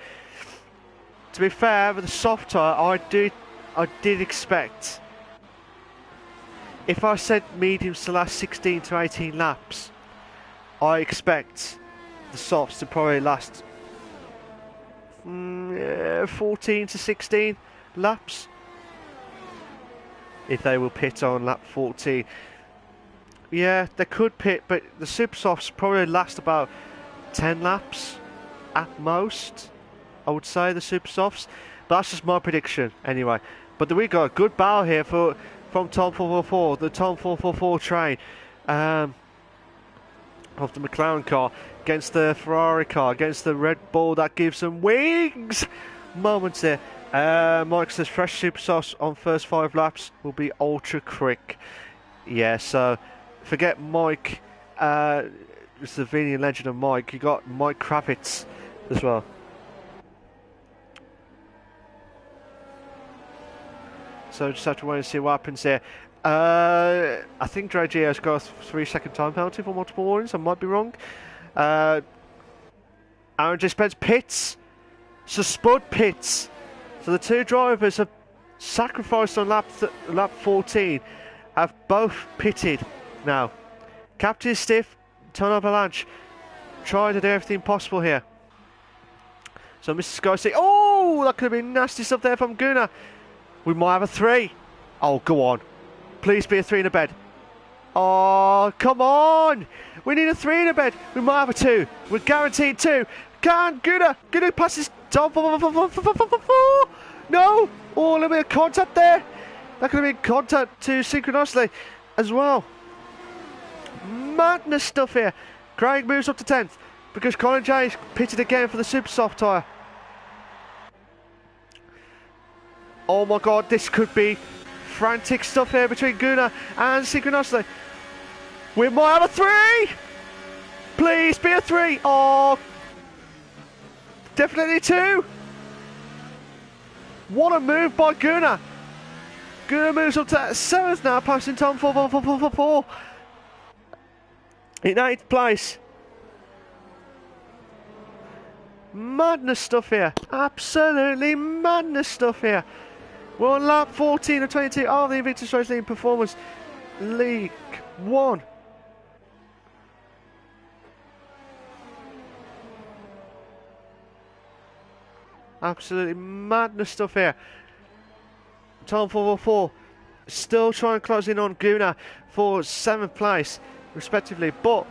To be fair, with the soft tyre, I did expect, if I said mediums to last 16 to 18 laps, I expect the softs to probably last 14 to 16 laps, if they will pit on lap 14. Yeah, they could pit, but the super softs probably last about 10 laps at most, I would say, the super softs. But that's just my prediction anyway. But we got a good battle here from Tom 444, the Tom 444 train, of the McLaren car against the Ferrari car, against the Red Bull that gives them wings moments there. Mike says fresh super sauce on first 5 laps will be ultra quick. Yeah, so forget Mike, it's the Venian legend of Mike. You got Mike Kravitz as well. So just have to wait and see what happens here. I think Dre Gio's got a 3 second time penalty for multiple warnings. I might be wrong. Aaron J. Spence pits. So Spud pits. So the two drivers have sacrificed on lap 14, have both pitted now. Captain Stiff, Ton Avalanche, trying to do everything possible here. So Mr. Sky, oh, that could have been nasty stuff there from Gunnar. We might have a 3. Oh, go on. Please be a 3 in a bed. Oh, come on. We need a 3 in a bed. We might have a 2. We're guaranteed 2. Can Gunnar passes Tom. No. Oh, a little bit of contact there. That could have been contact to synchronously as well. Madness stuff here. Craig moves up to 10th because Colin James pitted again for the super soft tyre. Oh my god, this could be frantic stuff here between Gunnar and synchronously. We might have a 3! Please be a 3! Oh, definitely 2! What a move by Gunnar! Gunnar moves up to 7th now, passing Tom 4. In 8th place. Madness stuff here. Absolutely madness stuff here. We're on lap 14 of 22 of the Invictus Racing Performance League 1. Absolutely madness stuff here. Tom 4 still trying to close in on Gunnar for 7th place respectively, but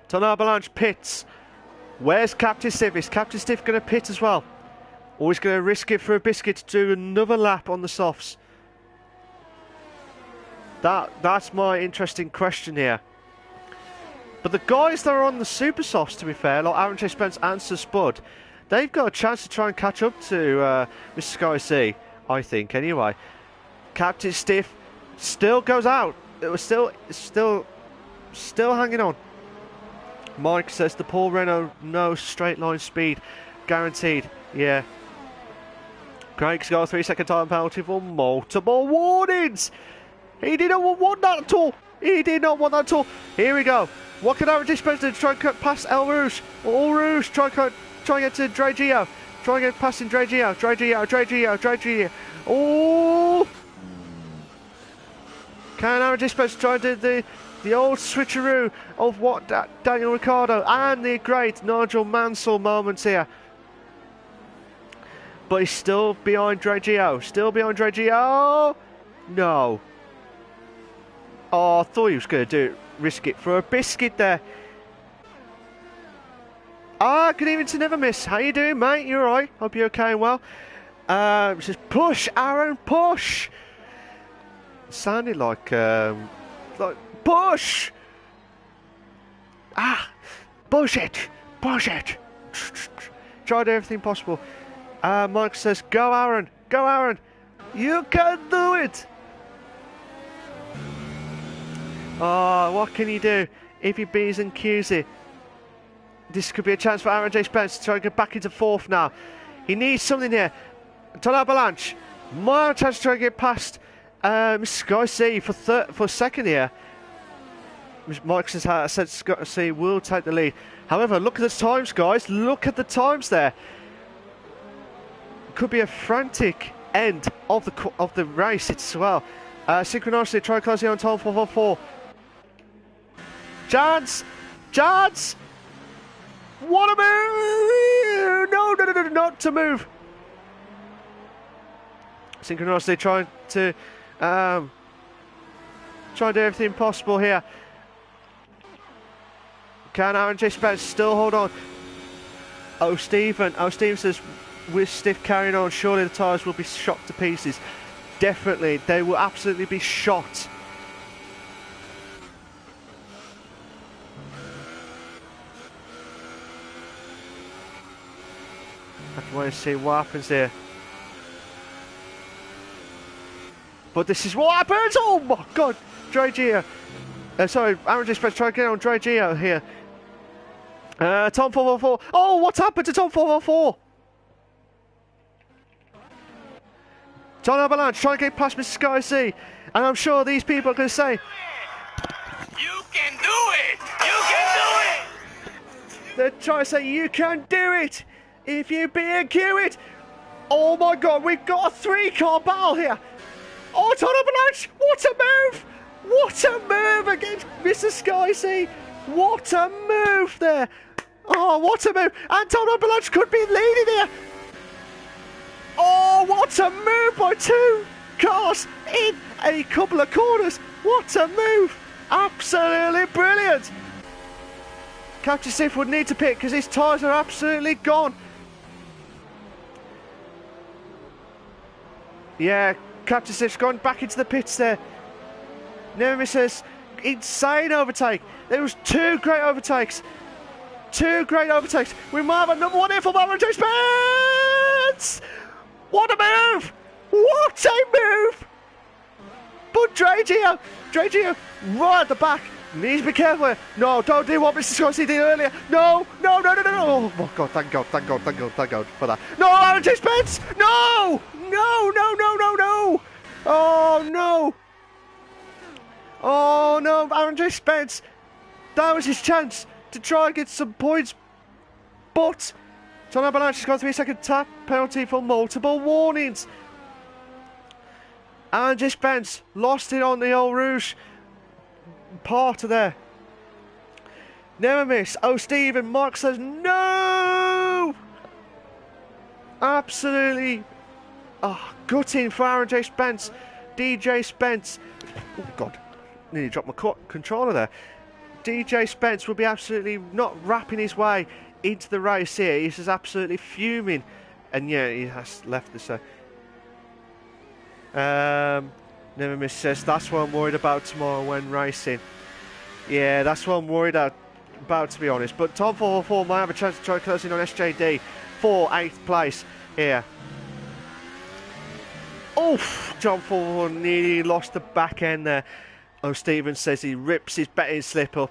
Ton Avalanche pits. Where's Captain Stiff? Is Captain Stiff going to pit as well? Or he's going to risk it for a biscuit to do another lap on the softs? That's my interesting question here. But the guys that are on the super softs, to be fair, like Aaron J. Spence and Sir Spud, they've got a chance to try and catch up to Mr. Sky C, I think, anyway. Captain Stiff still goes out. It was still hanging on. Mike says the Paul Renault no straight line speed guaranteed. Yeah. Craig's got a 3-second time penalty for multiple warnings. He did not want that at all. He did not want that at all. Here we go. What can Aaron Dispenser do to try and cut past El Rouge? All Rouge try and get to Dre Gio. Try and get past in Dre Gio. Oh! Can Aaron Dispenser try and do the old switcheroo of what Daniel Ricciardo and the great Nigel Mansell moments here? But he's still behind Dre Gio. No. Oh, I thought he was going to risk it for a biscuit there. Ah, good evening to Never Miss. How you doing, mate? You alright? Hope you're okay and well. It says, push, Aaron, push. It sounded like push. Ah, push it. Tried everything possible. Mike says, go Aaron, you can do it. Oh, what can you do if he B's and Q's it? This could be a chance for Aaron J. Spence to try and get back into 4th now. He needs something here. Ton Avalanche might have a chance to try and get past Sky C for 2nd here. Mike said Sky C will take the lead. However, look at the times, guys. Look at the times there. Could be a frantic end of the race as well. Synchronicity try and close in on Tom 4. Chance! What a move! No, not to move. Synchronicity trying to do everything possible here. Can Aaron J. Spence still hold on? Stephen says, with Stiff carrying on, surely the tyres will be shot to pieces. Definitely, they will absolutely be shot. I have to wait and see what happens here. But this is what happens! Oh my god! Dre Gio. Sorry, Aaron J. Spence trying to get on Dre Gio here. Tom 444. Oh, what's happened to Tom 444? Ton Avalanche trying to get past Mr. Sky C. And I'm sure these people are going to say, You can do it! You can do it! they're trying to say, you can do it! If you B&Q it. Oh my God, we've got a 3-car battle here. Oh, Tom Avalanche, what a move. What a move against Mr. Sky. What a move there. Oh, what a move. And Tom Avalanche could be leading here. Oh, what a move by 2 cars in a couple of corners. What a move. Absolutely brilliant. Captain Sif would need to pit because his tyres are absolutely gone. Yeah, Captain Sif's gone back into the pits there. Nemesis says, insane overtake. There was 2 great overtakes. 2 great overtakes. We might have a number 1 here for J Spence. What a move. What a move. But Dragio right at the back. Needs to be careful. No, don't do what Mr. Scorsese did earlier. No. Oh my God, thank God for that. No, Aaron J. Spence. No. Oh no, Aaron J. Spence. That was his chance to try and get some points. But Tom Avalanche has gone 3-second tap penalty for multiple warnings. Aaron J. Spence lost it on the Eau Rouge part of there. Never miss. Oh, Stephen. Mark says no. Absolutely gutting for Aaron J. Spence. DJ Spence. Oh God, nearly dropped my controller there. DJ Spence will be absolutely not wrapping his way into the race here. He's just absolutely fuming, and yeah, he has left this. Never miss says that's what I'm worried about tomorrow when racing. Yeah, that's what I'm worried about, to be honest. But Tom 444 might have a chance to try closing on SJD for 8th place here. Oof! John 444 nearly lost the back end there. Oh, Stephen says he rips his betting slip up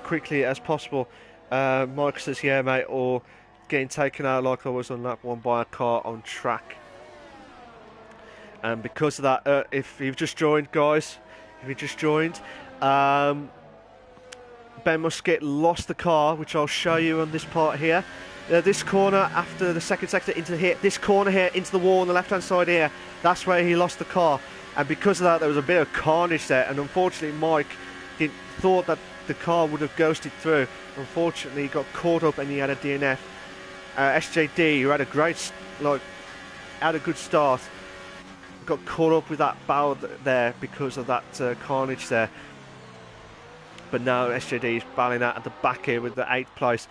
quickly as possible. Mike says, yeah, mate, or getting taken out like I was on lap 1 by a car on track. And because of that, if you've just joined, guys, Ben Musket lost the car, which I'll show you on this part here. This corner after the second sector into here, this corner here into the wall on the left-hand side here, that's where he lost the car. And because of that, there was a bit of carnage there. And unfortunately, Mike thought that the car would have ghosted through. Unfortunately, he got caught up and he had a DNF. SJD, who had a good start, got caught up with that bow there because of that carnage there. But now SJD is battling out at the back here with the 8th place.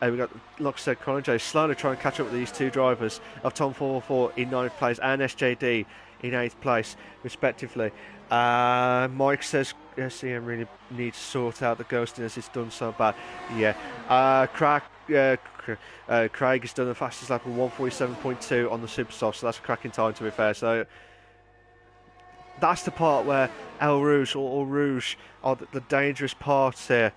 We've got, like I said, Colin J slowly trying to catch up with these 2 drivers of Tom 444 in 9th place and SJD in 8th place, respectively. Mike says SCM really needs to sort out the ghostiness, it's done so bad. Yeah. Craig has done the fastest lap of 147.2 on the Supersoft, so that's a cracking time, to be fair. So that's the part where El Rouge or Rouge are the dangerous parts here.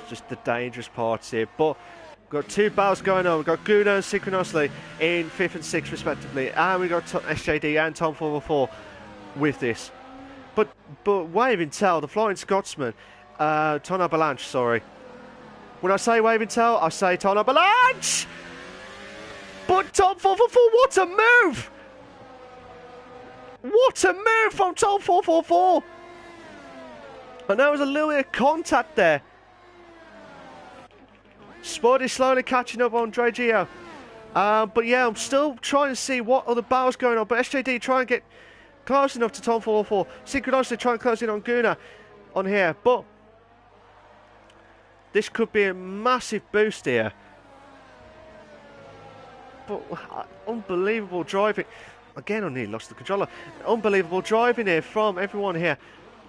Just the dangerous parts here. But we've got 2 battles going on. We've got Guna and Synchronously in 5th and 6th respectively, and we've got SJD and Tom 444 with this. But Waving Tail, the Flying Scotsman, Ton Avalanche, sorry. When I say Waving Tail, I say Ton Avalanche! But Tom 444, what a move! What a move from Tom 444! And there was a little bit of contact there. Spud is slowly catching up on Dragio. But yeah, I'm still trying to see what other battles going on. But SJD trying to get close enough to Tom 444. Synchronously trying to close in on Guna on here. But this could be a massive boost here. But unbelievable driving. Again, I nearly lost the controller. Unbelievable driving here from everyone here.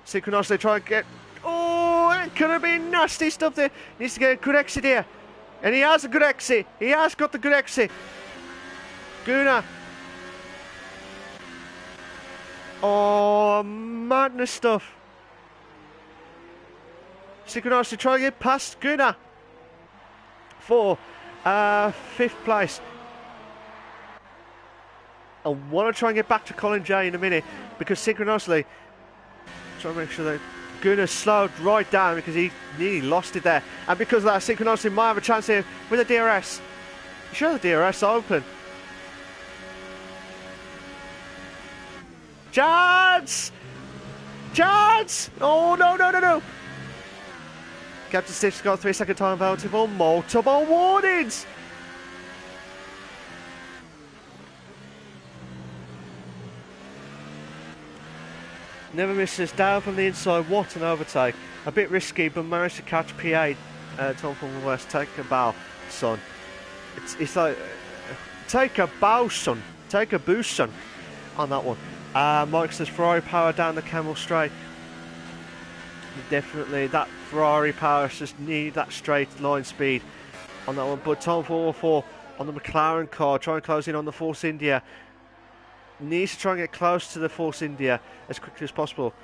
Synchronously trying to get... Oh, it could have been nasty stuff there. Needs to get a good exit here. And he has a good exit. He has got the good exit. Guna. Oh, madness stuff. Synchronously trying to get past Guna for 5th place. I want to try and get back to Colin J in a minute because Synchronously try to make sure they Gunnar slowed right down because he nearly lost it there. And because of that, Synchronicity might have a chance here with the DRS. Sure, the DRS open. Chance! Chance! Oh, no. Captain Stiff's got 3-second time penalty for multiple warnings. Never misses down from the inside. What an overtake. A bit risky, but managed to catch P8. Tom from West. Take a bow, son. It's like, take a bow, son. Take a boost, son. On that one. Mike says Ferrari power down the Camel Straight. Definitely, that Ferrari power just need that straight line speed on that one. But Tom 404 on the McLaren car, trying to close in on the Force India. Needs to try and get close to the Force India as quickly as possible.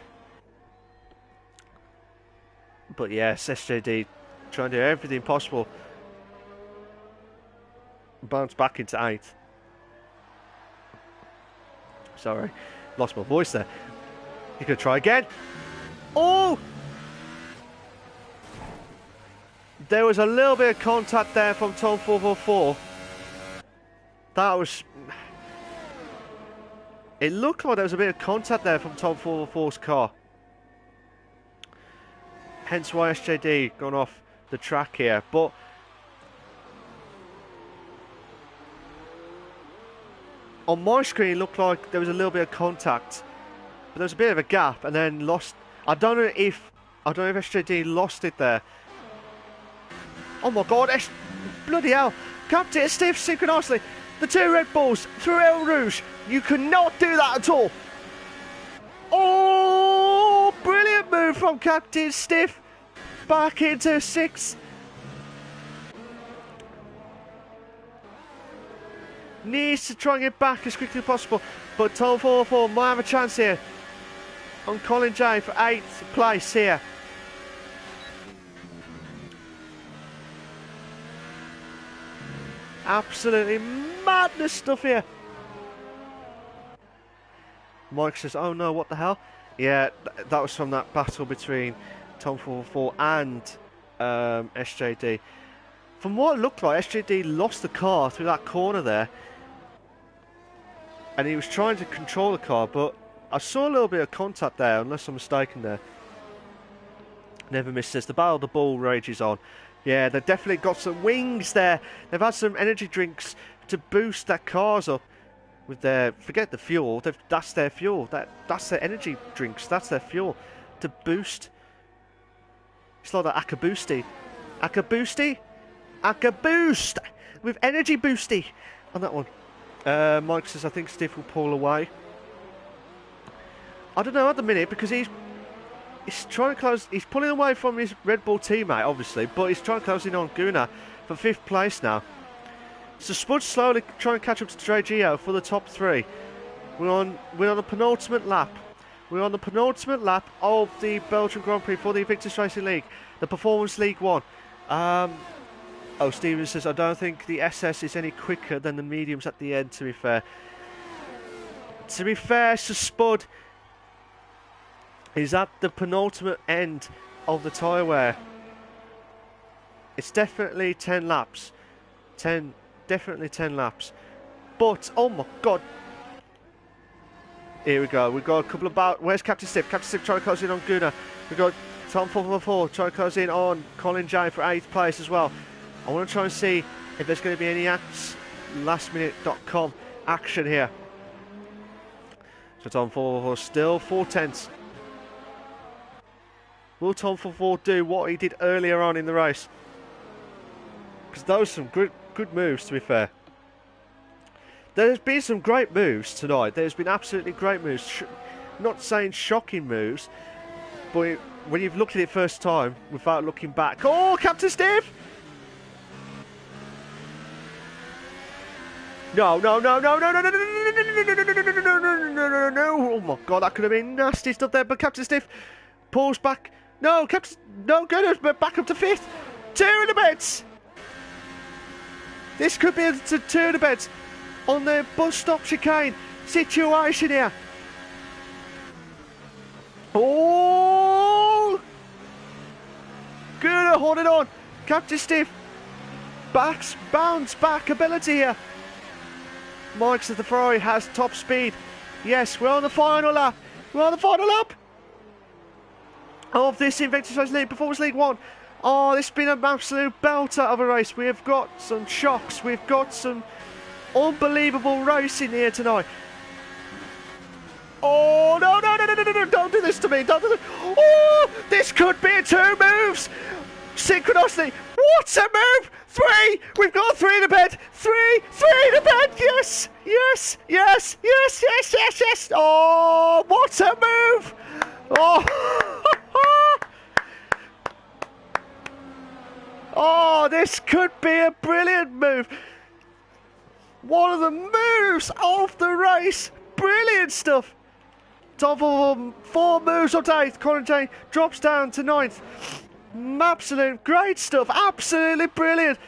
But yes, SJD trying to do everything possible. Bounce back into 8th. Sorry, lost my voice there. You could try again. Oh! There was a little bit of contact there from Tom 444. That was... It looked like there was a bit of contact there from Tom 444's car. Hence why SJD gone off the track here. But on my screen it looked like there was a little bit of contact. But there was a bit of a gap and then lost. I don't know if SJD lost it there. Oh my god, bloody hell. Captain Steve synchronously. The 2 Red Bulls through El Rouge. You cannot do that at all. Oh, brilliant move from Captain Stiff. Back into 6th. Needs to try and get back as quickly as possible. But Tom 444 might have a chance here on Colin J for 8th place here. Absolutely madness stuff here. Mike says, oh no, what the hell? Yeah, that was from that battle between Tom 444 and SJD. From what it looked like, SJD lost the car through that corner there. And he was trying to control the car, but I saw a little bit of contact there, unless I'm mistaken there. Never misses. The battle of the ball rages on. Yeah, they've definitely got some wings there. They've had some energy drinks to boost their cars up with their... Forget the fuel. That's their fuel. That's their energy drinks. That's their fuel to boost. It's like the Akaboosty. Akaboosty? Akaboost! With energy boosty on that one. Mike says, I think Steve will pull away. I don't know at the minute because he's trying to close. He's pulling away from his Red Bull teammate, obviously, but he's trying to close in on Gunnar for 5th place now. So Spud slowly trying to catch up to Dre Gio for the top 3. We're on the penultimate lap. We're on the penultimate lap of the Belgian Grand Prix for the Invictus Racing League, the Performance League 1. Oh, Steven says, I don't think the SS is any quicker than the mediums at the end, to be fair. To be fair, so Spud is at the penultimate end of the tyre wear. It's definitely 10 laps. Definitely 10 laps. But, oh my god. Here we go. We've got a couple of where's Captain Stiff? Captain Stiff trying to close in on Gunnar. We've got Tom 444 trying to close in on Colin J for 8th place as well. I want to try and see if there's going to be any lastminute.com action here. So Tom 444 still 4/10. Will Tom 444 do what he did earlier on in the race? Because those are some good moves, to be fair. There's been some great moves tonight. There's been absolutely great moves. Not saying shocking moves, but when you've looked at it first time without looking back. Oh, Captain Steve! No. Oh my god, that could have been nasty stuff there. But Captain Stiff pulls back. No, Captain. No, goodness, but back up to 5th. 2 in the beds. This could be a 2 in the beds on the bus stop chicane situation here. Oh, holding on. Captain Stiff. Bounce back ability here. Mike's at the Ferrari has top speed. Yes, we're on the final lap. We're on the final lap of this Invictus Racing League Performance League 1. Oh, this has been an absolute belter of a race. We have got some shocks. We've got some unbelievable racing here tonight. Oh, no, don't do this to me. Don't do this. Oh, this could be a 2 moves. Synchronously. What a move. 3. We've got 3 in the bed. 3 in the bed. Yes. Oh, what a move. Oh. Oh, this could be a brilliant move. One of the moves of the race. Brilliant stuff. Top of 4 moves on 8th. Colin Jane drops down to 9th. Absolute great stuff. Absolutely brilliant.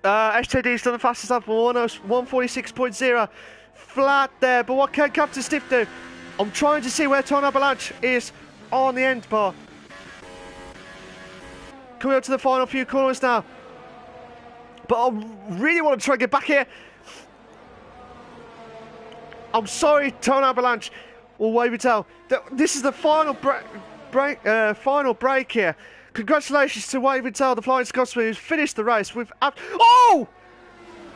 SJD's done the fastest lap for 146.0. Flat there. But what can Captain Stiff do? I'm trying to see where Ton Avalanche is on the end bar. Coming up to the final few corners now. But I really want to try and get back here. I'm sorry, Ton Avalanche or Wavertel. This is the final final break here. Congratulations to Wavertel, the Flying Scotsman, who's finished the race with... Oh!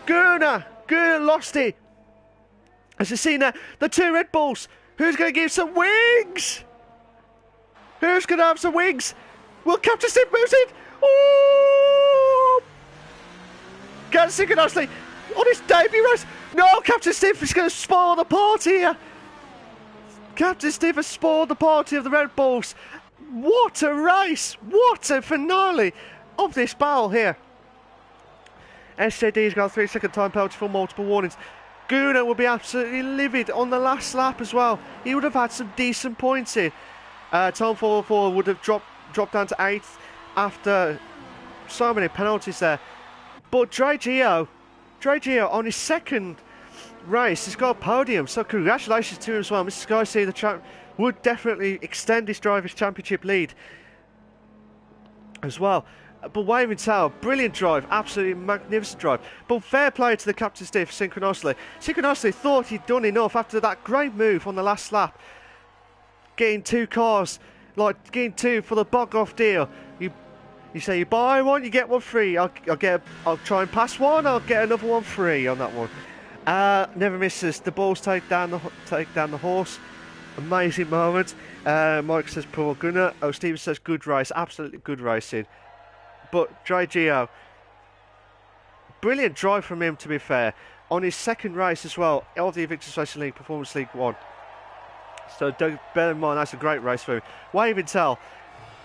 Gunnar lost it. As you've seen there, the 2 Red Bulls. Who's going to give some wings? Who's going to have some wings? Will Captain Stiff moves in? Oh! Captain Synchronously on his debut race. No, Captain Stiff is going to spoil the party here. Captain Stiff has spoiled the party of the Red Bulls. What a race! What a finale of this battle here. SJD's got a 3-second time penalty for multiple warnings. Gunnar will be absolutely livid on the last lap as well. He would have had some decent points here. Tom 404 would have dropped down to 8th after so many penalties there. But Dre Gio on his second race has got a podium, so congratulations to him as well. Mr. Sky the champ would definitely extend his Drivers' Championship lead as well. But Wavertel, brilliant drive, absolutely magnificent drive. But fair play to the Captain Stiff, Synchronously. Synchronously thought he'd done enough after that great move on the last lap. Getting 2 cars, like getting 2 for the bog-off deal. You say you buy one, you get one free. I'll try and pass one, I'll get another one free on that one. Never misses. The balls take down the horse. Amazing moment. Mike says poor Gunnar. Oh, Steven says good race. Absolutely good racing. But Dre Gio, brilliant drive from him, to be fair, on his second race as well of the Invictus Racing League Performance League 1. So don't bear in mind that's a great race for him. Wavertel,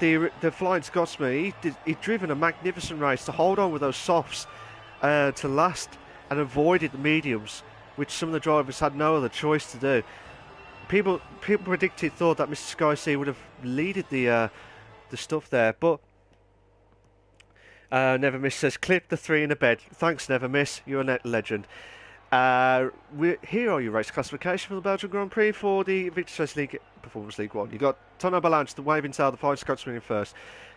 the Flying Scotsman, he'd driven a magnificent race to hold on with those softs to last and avoided the mediums, which some of the drivers had no other choice to do. People thought that Mr. Sky C would have leaded the stuff there, but Never Miss says clip the 3 in the bed. Thanks, Never Miss, you're a net legend. Here are your race classification for the Belgian Grand Prix for the Invictus Racing League Performance League 1. You got Ton Avalanche, the Waving Tail, the Flying Scotsman in first.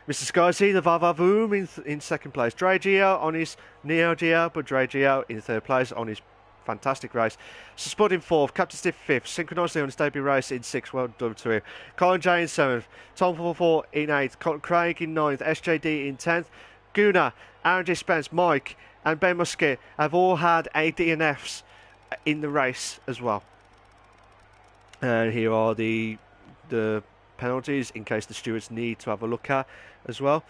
Mr. Sky C, the Vavavoom in second place. Dre Gio on his Neo Gio, but Dre Gio in third place on his fantastic race. So Spud in 4th, Captain Stiff 5th, Synchronously on his debut race in 6th, well done to him. Colin J in 7th, Tom 44 in 8th, Colin Craig in 9th, SJD in 10th, Gunnar, Aaron J. Spence, Mike and Ben Musket have all had a DNFs in the race as well. And here are the penalties in case the stewards need to have a look at as well.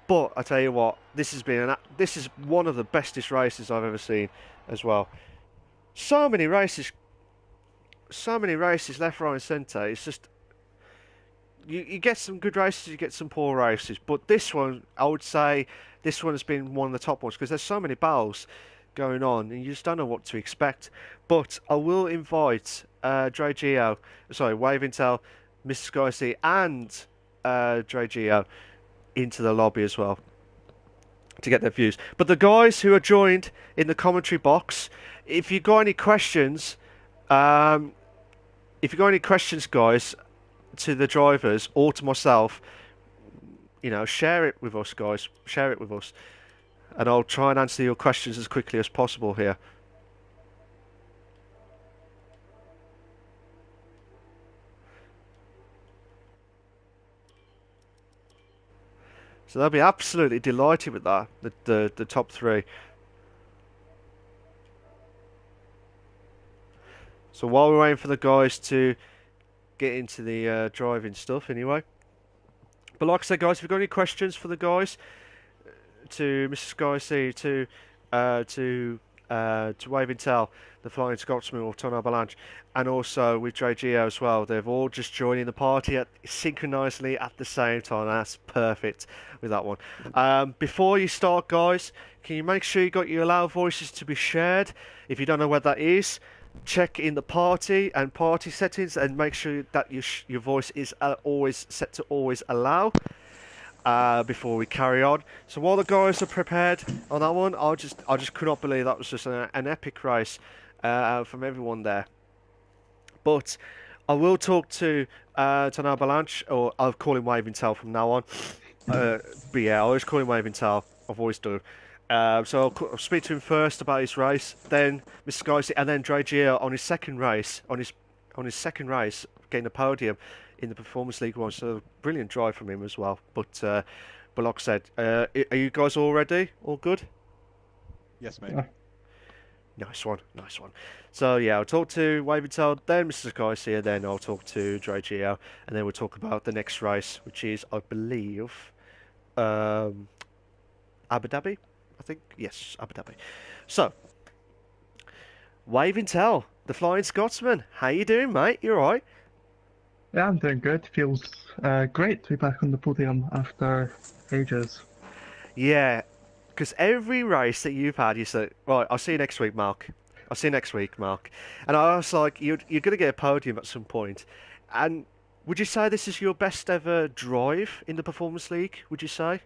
But I tell you what, this is one of the bestest races I've ever seen as well. So many races left, right and centre. It's just you get some good races, you get some poor races, but this one, I would say this one has been one of the top ones because there's so many battles going on and you just don't know what to expect. But I will invite Dre Gio, Waving Tail, Mr. Sky C and Dre Gio into the lobby as well to get their views. But the guys who are joined in the commentary box, if you've got any questions, guys, to the drivers or to myself, share it with us, guys. Share it with us, and I'll try and answer your questions as quickly as possible here. So they'll be absolutely delighted with that. The top three. So while we're waiting for the guys to get into the driving stuff, anyway. But like I said, guys, if you've got any questions for the guys, to Mrs. Skycy, to Waving Tail, the Flying Scotsman or Ton Avalanche, and also with Dre Geo as well. They've all just joining the party synchronisely at the same time. That's perfect with that one. Before you start, guys, can you make sure you got your allow voices to be shared? If you don't know what that is, check in the party and party settings and make sure that your voice is always set to always allow. Before we carry on. So while the guys are prepared on that one, I just could not believe that was just an epic race from everyone there. But I will talk to Ton Avalanche, or I'll call him Waving Tail from now on. But yeah, I always call him Waving Tail. I've always done. So I'll speak to him first about his race, then Mr. Skycy, and then Dre Geo on his second race, getting a podium in the Performance League one. So brilliant drive from him as well. But like I said, are you guys all ready? All good? Yes, mate. Yeah. Nice one. So yeah, I'll talk to Waving Tail, then Mr. Skycy, and then I'll talk to Dre Geo, and then we'll talk about the next race, which is, I believe, Abu Dhabi. I think yes, Abu Dhabi. So, Waving Tail, the Flying Scotsman. How you doing, mate? You all right? Yeah, I'm doing good. Feels great to be back on the podium after ages. Yeah, because every race that you've had, you say, right, I'll see you next week, Mark. I'll see you next week, Mark. And I was like, you're going to get a podium at some point. And would you say this is your best ever drive in the Performance League? Would you say,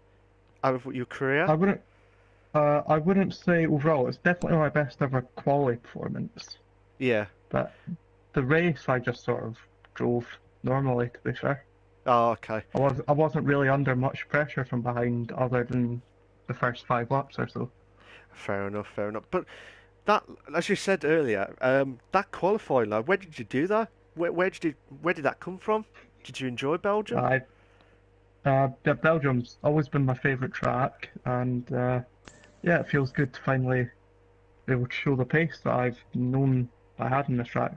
out of your career? I wouldn't say overall. It's definitely my best ever quality performance. Yeah. But the race I just sort of drove normally, to be fair. Oh, okay. I wasn't really under much pressure from behind, other than the first 5 laps or so. Fair enough. But that, as you said earlier, that qualifying lap, where did you do that? Where did that come from? Did you enjoy Belgium? Yeah, Belgium's always been my favourite track, and yeah, it feels good to finally be able to show the pace that I've known I had in this track.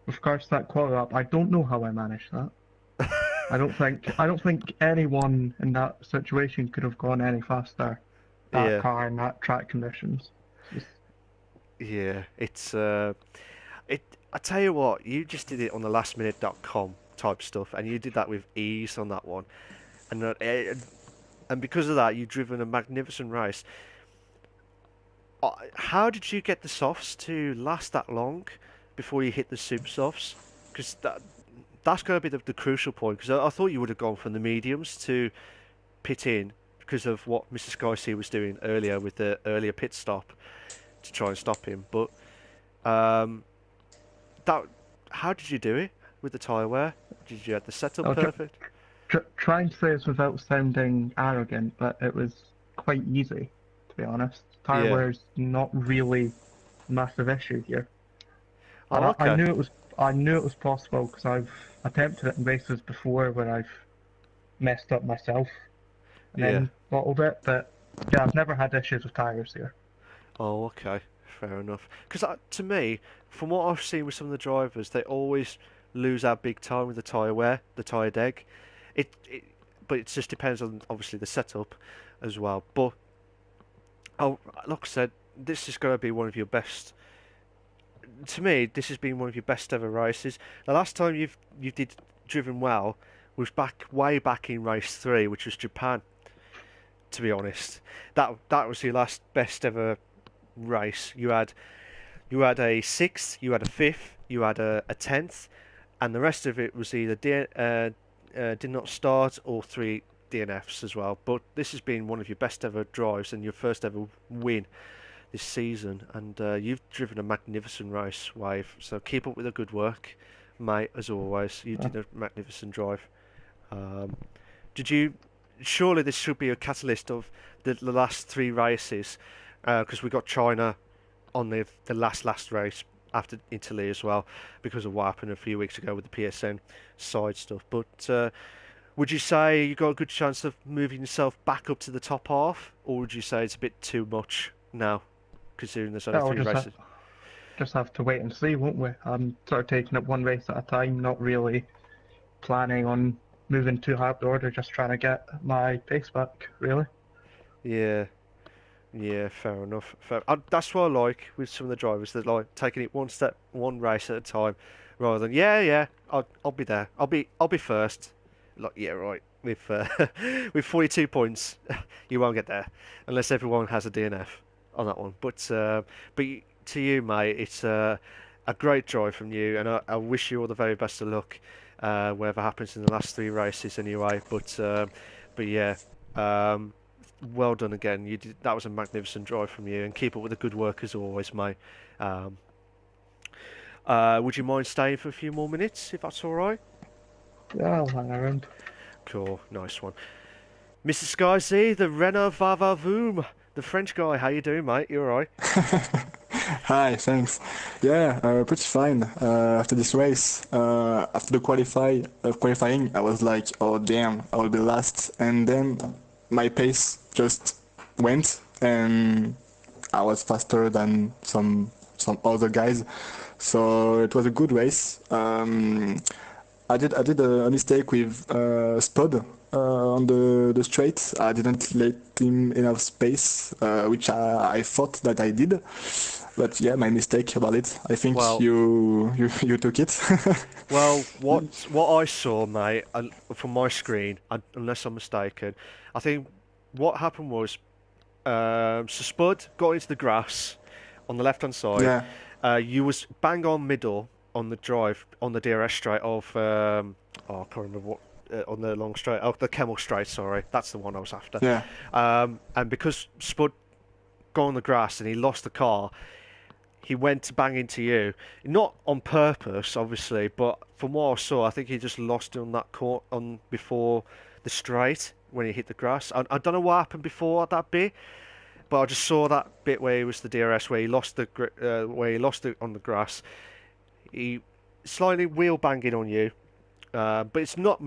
Of course, that quality lap, I don't know how I managed that. I don't think anyone in that situation could have gone any faster. That car in that track conditions. Yeah, it's I tell you what, you just did it on the lastminute.com type stuff, and you did that with ease on that one, and because of that, you've driven a magnificent race. How did you get the softs to last that long before you hit the super softs? Because that's going to be the crucial point. Because I thought you would have gone from the mediums to pit in because of what Mr. Skycy was doing earlier with the earlier pit stop to try and stop him. But how did you do it with the tyre wear? Did you have the setup perfect? Trying to say this without sounding arrogant, but it was quite easy, to be honest. Tyre wear's not really a massive issue here. Oh, okay. I knew it was possible because I've attempted it in races before where I've messed up myself and then bottled it. But yeah, I've never had issues with tyres here. Oh, okay, fair enough. Because to me, from what I've seen with some of the drivers, they always lose out big time with the tyre wear, the tyre deg. But it just depends on obviously the setup as well. But like I said, this is going to be one of your best. To me, this has been one of your best ever races. The last time you did driven well was way back in race 3, which was Japan. To be honest, that was your last best ever race. You had a 6th, you had a 5th, you had a 10th, and the rest of it was either did not start or 3 DNFs as well. But this has been one of your best ever drives and your first ever win this season, and you've driven a magnificent race, Wave. So keep up with the good work, mate. As always, you did a magnificent drive. Did you surely this should be a catalyst of the last 3 races, because we got China on the last race after Italy as well, because of what happened a few weeks ago with the PSN side stuff. But would you say you got a good chance of moving yourself back up to the top half, or would you say it's a bit too much now, considering there's only Yeah, we'll 3 races? just have to wait and see, won't we? I'm sort of taking it one race at a time, not really planning on moving too high up the order, just trying to get my pace back, really. Yeah. Yeah, fair enough. That's what I like with some of the drivers that like taking it one race at a time, rather than I'll be there. I'll be first. Like yeah, right. With with 42 points, you won't get there unless everyone has a DNF on that one. To you, mate, it's a great drive from you, and I wish you all the very best of luck, whatever happens in the last 3 races anyway. But yeah. Well done again. That was a magnificent drive from you, and keep up with the good work as always, mate. Would you mind staying for a few more minutes, if that's all right? Yeah, I'll hang around. Cool, nice one. Mr. Sky Z, the Renner Vava Voom, the French guy. How you doing, mate? You all right? Hi, thanks. Yeah, pretty fine. After this race, after the qualifying, I was like, oh damn, I will be last. And then my pace just went, and I was faster than some other guys. So it was a good race. I did a mistake with Spud on the straight. I didn't let him enough space, which I thought that I did. But yeah, my mistake about it. I think Well- you took it. Well, what I saw, mate, from my screen, unless I'm mistaken, I think what happened was, so Spud got into the grass on the left-hand side. Yeah. You was bang on middle on the drive on the DRS straight of I can't remember what on the long straight, the Kemmel straight. Sorry, that's the one I was after. Yeah. And because Spud got on the grass and he lost the car, he went to bang into you, not on purpose, obviously, but from what I saw, I think he just lost it on that court before the straight when he hit the grass. I don't know what happened before that bit, but I just saw that bit where he was the DRS where he lost it on the grass. He slightly wheel banging on you, but it's not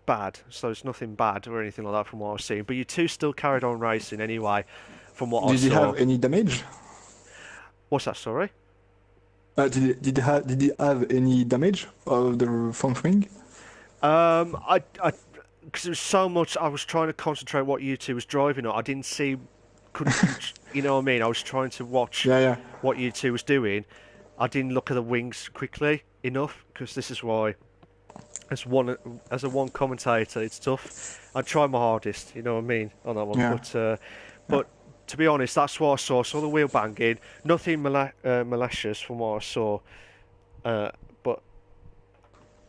bad, so it's nothing bad or anything like that from what I was seeing. But you two still carried on racing anyway, from what I Did saw. you have any damage? What's that? Sorry. Did he have any damage of the front wing? Because there was so much, I was trying to concentrate what you two was driving on. I didn't see, you know what I mean? I was trying to watch Yeah. what you two was doing. I didn't look at the wings quickly enough, because this is why, as a one commentator, it's tough. I try my hardest, you know what I mean, on that one. Yeah. But to be honest, that's what I saw. I saw the wheel banging, nothing malicious from what I saw. But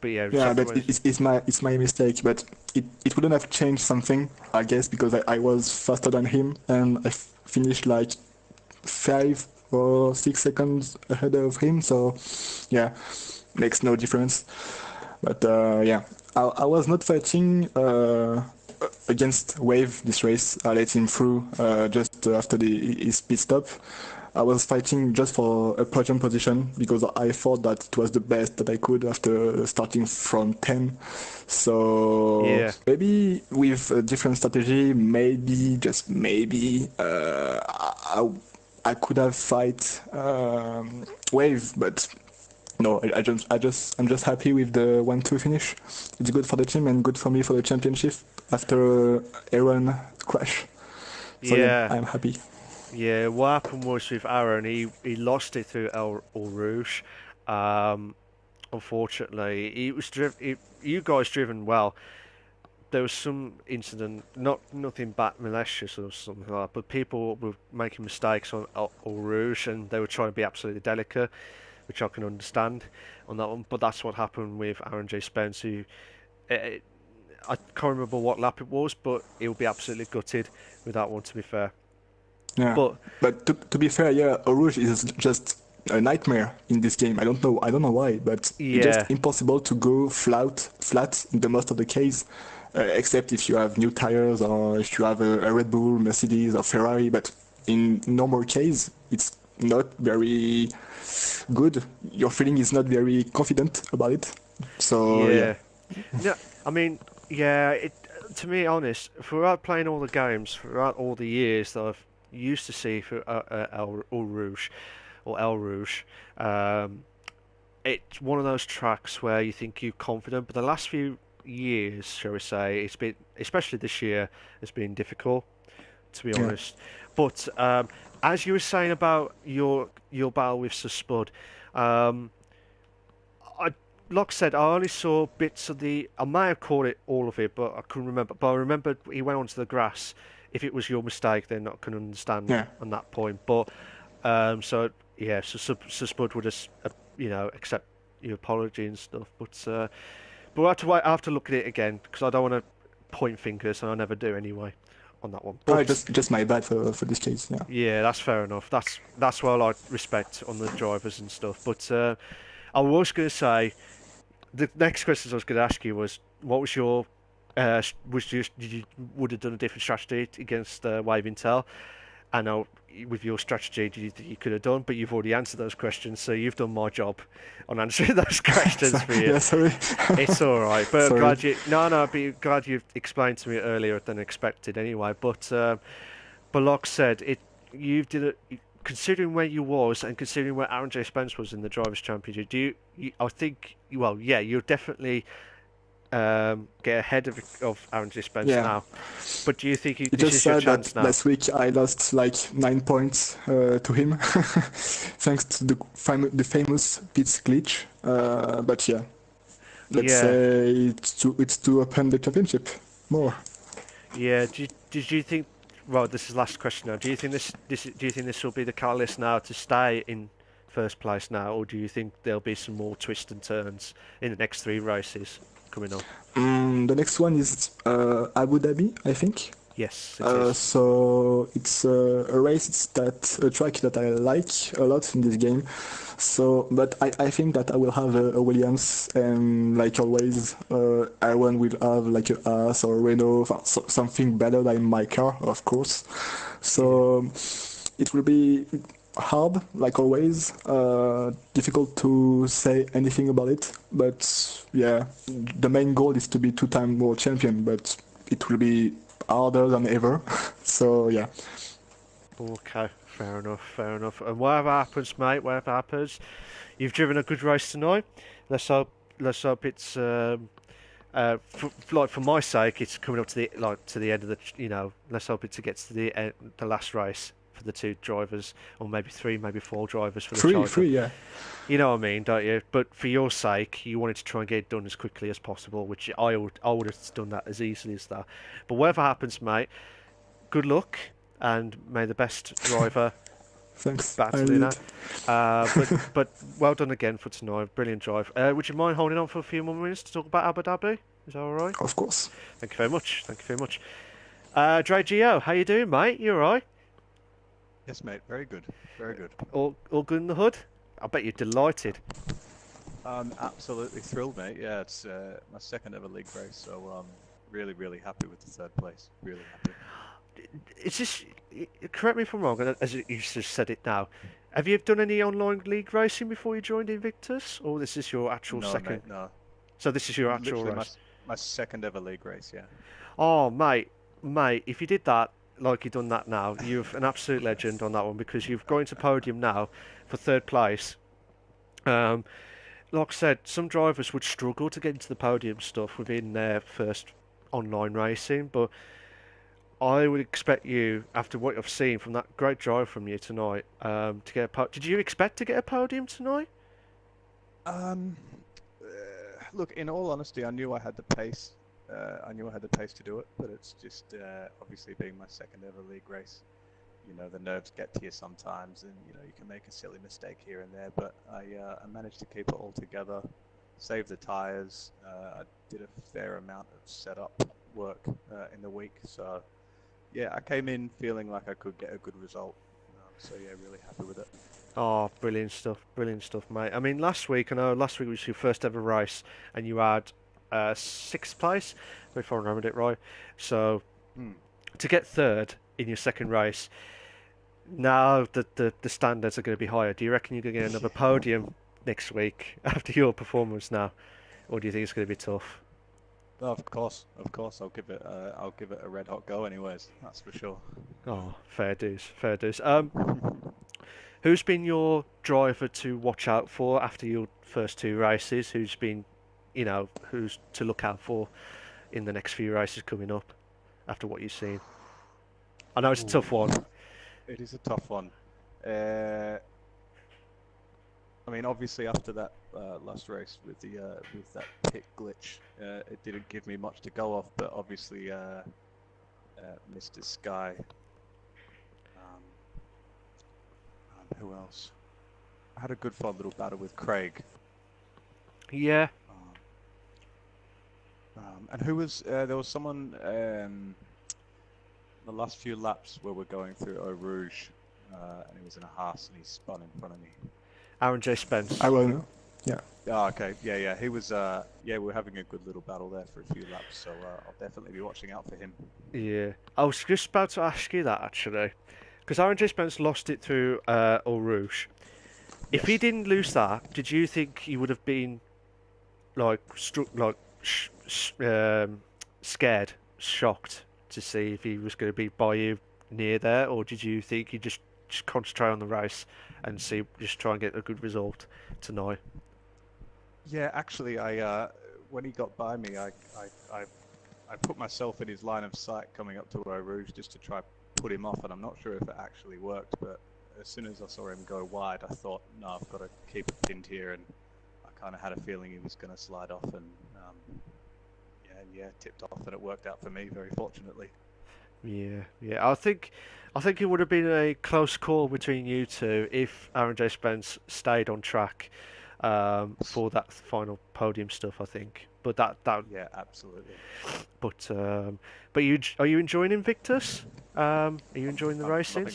yeah. Yeah, but it's my mistake. But it wouldn't have changed something, I guess, because I was faster than him, and I finished like 5 or 6 seconds ahead of him. So yeah, makes no difference. But yeah, I was not fighting against Wave this race. I let him through just after his pit stop. I was fighting just for a podium position because I thought that it was the best that I could after starting from 10. So Yeah. maybe with a different strategy, maybe, just maybe, I could have fight Wave, but no, I'm just happy with the 1-2 finish. It's good for the team and good for me for the championship after Aaron crash. So yeah, I'm happy. Yeah, what happened was with Aaron, he lost it through El Rouge. Unfortunately, you guys driven well. There was some incident, nothing bad malicious or something like that, but people were making mistakes on El Rouge, and they were trying to be absolutely delicate, which I can understand on that one. But that's what happened with Aaron J. Spence, who I can't remember what lap it was, but he'll be absolutely gutted with that one, to be fair. Yeah, but to be fair, yeah, Rouge is just a nightmare in this game. I don't know why, but it's just impossible to go flat in the most of the case. except if you have new tires or if you have a Red Bull, Mercedes, or Ferrari. But in normal case, it's not very good. Your feeling is not very confident about it. So yeah, Yeah. No, I mean, yeah. To be honest, throughout playing all the games, throughout all the years that I've used to see for El Rouge, um, it's one of those tracks where you think you're confident, but the last few years, shall we say, it's been, especially this year, it's been difficult, to be yeah, honest. But as you were saying about your battle with Sir Spud, um, I like I said, I only saw bits of the. I may have caught it all of it, but I couldn't remember. But I remembered he went onto the grass. If it was your mistake, then I can understand yeah. on that point. But so yeah, so Spud would have, accept your apology and stuff. But we'll have to wait. I have to look at it again because I don't want to point fingers, and I never do anyway on that one. Oh, But just my bad for this case. Yeah. yeah, that's fair enough. That's what I like respect on the drivers and stuff. But I was going to say the next questions I was going to ask you was what was your did you would have done a different strategy against Wave Intel? I know with your strategy you could have done, but you've already answered those questions, so you've done my job on answering those questions for you. Yeah, sorry. It's all right, but Sorry. glad you've explained to me earlier than expected anyway. But like I said, you did it. Considering where you was and considering where Aaron J. Spence was in the Drivers' Championship, I think, well, yeah, you'll definitely get ahead of Aaron J. Spence Yeah. now. But do you think You this just is your said chance that now? last week I lost like 9 points to him, thanks to the famous pits glitch. But yeah, let's Yeah, say it's to open the championship more. yeah. Did you think? Well, this is the last question now. Do you think do you think this will be the catalyst now to stay in first place now, or do you think there'll be some more twists and turns in the next 3 races coming up? The next one is Abu Dhabi, I think. Yes, it is. So it's a race a track that I like a lot in this game. So, but I think that I will have a Williams, and like always, Aaron will have like a Haas or Renault, something better than my car, of course. So it will be hard, like always. Difficult to say anything about it, but yeah, the main goal is to be 2-time world champion, but it will be harder than ever. So yeah. Okay, fair enough, fair enough. And whatever happens, mate, whatever happens, you've driven a good race tonight. Let's hope it's for my sake, it's coming up to the end of the Let's hope it gets to the last race for the 2 drivers, or maybe 3, maybe 4 drivers for the title. Free, yeah. You know what I mean, don't you? But for your sake, you wanted to try and get it done as quickly as possible, which I would have done that as easily as that. But whatever happens, mate, good luck, and may the best driver Thanks. battle in that. But well done again for tonight. Brilliant drive. Would you mind holding on for a few more minutes to talk about Abu Dhabi? Is that all right? Of course. Thank you very much. Thank you very much. Dre Gio, how you doing, mate? You all right? Yes, mate. Very good. Very good. All good in the hood? I bet you're delighted. I'm absolutely thrilled, mate. Yeah, it's my second ever league race, so really, really happy with the 3rd place. Really happy. It's just, correct me if I'm wrong, as you just said it now. Have you done any online league racing before you joined Invictus, or this is your actual No, second? mate, no. So this is your actual Literally race. my second ever league race. Yeah. Oh, mate, if you did that like you've done that now, you're an absolute legend on that one, because you've got into podium now for 3rd place. Like I said, some drivers would struggle to get into the podium stuff within their first online racing, but I would expect you, after what I've seen from that great drive from you tonight, to get a Did you expect to get a podium tonight? Look, in all honesty, I knew I had the pace. I knew I had the pace to do it, but it's just obviously being my second ever league race. The nerves get to you sometimes, and you can make a silly mistake here and there. But I managed to keep it all together, save the tires. I did a fair amount of setup work in the week, so yeah, I came in feeling like I could get a good result. So yeah, really happy with it. Oh, brilliant stuff, mate. I mean, last week was your first ever race, and you had sixth place, if I remembered it right. So to get third in your second race, now the standards are going to be higher. Do you reckon you're going to get another podium next week after your performance now, or do you think it's going to be tough? Of course. I'll give it a red hot go, anyways. That's for sure. Oh, fair dues, fair dues. Who's been your driver to watch out for after your first two races? Who's been, who's to look out for in the next few races coming up after what you've seen? I know it's a tough one. It is a tough one. I mean, obviously after that last race with that pit glitch, it didn't give me much to go off. But obviously, Mr. Sky. Who else? I had a good fun little battle with Craig. Yeah. And who was there was someone the last few laps where we're going through Eau Rouge, and he was in a Haas and he spun in front of me. Aaron J. Spence. I will know. Yeah. Oh, okay. Yeah. He was. We were having a good little battle there for a few laps, so I'll definitely be watching out for him. Yeah. I was just about to ask you that actually, because Aaron J. Spence lost it through Eau Rouge. If he didn't lose that, did you think he would have been scared, shocked to see if he was going to be by you near there, or did you think he'd just concentrate on the race and just try and get a good result tonight? Yeah, actually, when he got by me, I put myself in his line of sight coming up to Eau Rouge just to try put him off, and I'm not sure if it actually worked, but as soon as I saw him go wide, I thought, no, I've got to keep it pinned here, and I kind of had a feeling he was going to slide off, and tipped off, and it worked out for me, very fortunately. Yeah. I think it would have been a close call between you two if Aaron J. Spence stayed on track for that final podium stuff. I think, but that yeah, absolutely. But are you enjoying Invictus? Are you enjoying the racing?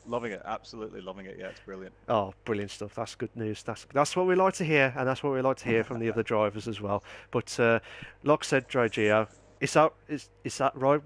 Loving it, absolutely loving it. Yeah, it's brilliant. Oh, brilliant stuff. That's good news. That's what we like to hear, and that's what we like to hear from the other drivers as well. But like said, Dre Gio, is that right?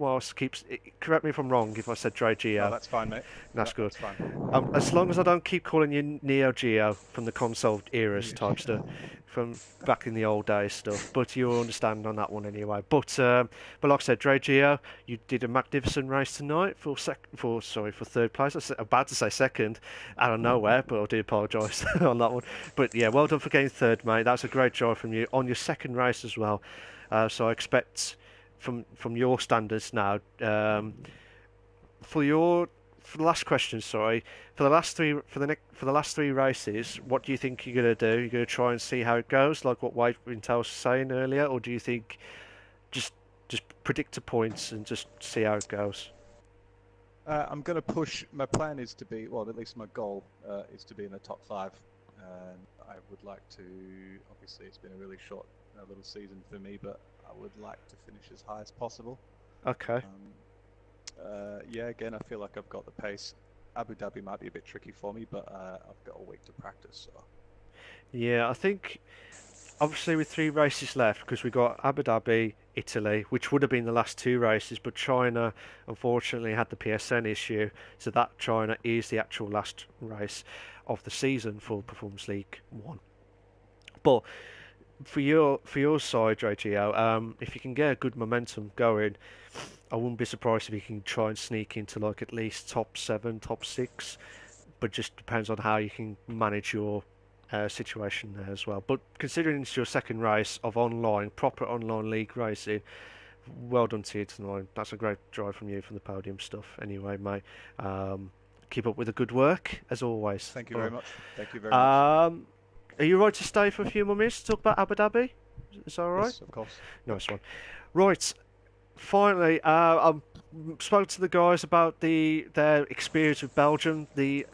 Correct me if I'm wrong if I said Dre Gio. Oh, that's fine, mate. That's good. That's fine. As long as I don't keep calling you Neo Geo from the console eras type stuff, from back in the old days stuff. But you'll understand on that one anyway. But like I said, Dre Geo, you did a magnificent race tonight for third place. I was about to say second out of nowhere, but I do apologise on that one. But yeah, well done for getting third, mate. That's a great job from you on your second race as well. So I expect from your standards now, for the last question, for the last three races, what do you think you're gonna do? You're gonna try and see how it goes, like what White Intel was saying earlier, or do you think just predict the points and just see how it goes? I'm gonna push. My plan is to be, well, at least my goal is to be in the top 5. And I would like to. Obviously, it's been a really short little season for me, but I would like to finish as high as possible. Okay. Again, I feel like I've got the pace. Abu Dhabi might be a bit tricky for me, but I've got a week to practice. So. Yeah, I think obviously with 3 races left, because we got Abu Dhabi, Italy, which would have been the last 2 races, but China unfortunately had the PSN issue, so that China is the actual last race of the season for Performance League 1. But for your side, JGO, if you can get a good momentum going, I wouldn't be surprised if you can try and sneak into like at least top 7, top 6, but just depends on how you can manage your situation there as well. But considering it's your second race of proper online league racing, well done to you tonight. That's a great drive from you from the podium stuff anyway, mate. Keep up with the good work as always. Thank you very much. Thank you very much. Are you right to stay for a few more minutes to talk about Abu Dhabi? Is that all right? Yes, of course. Nice one. Right. Finally, I spoke to the guys about their experience with Belgium, the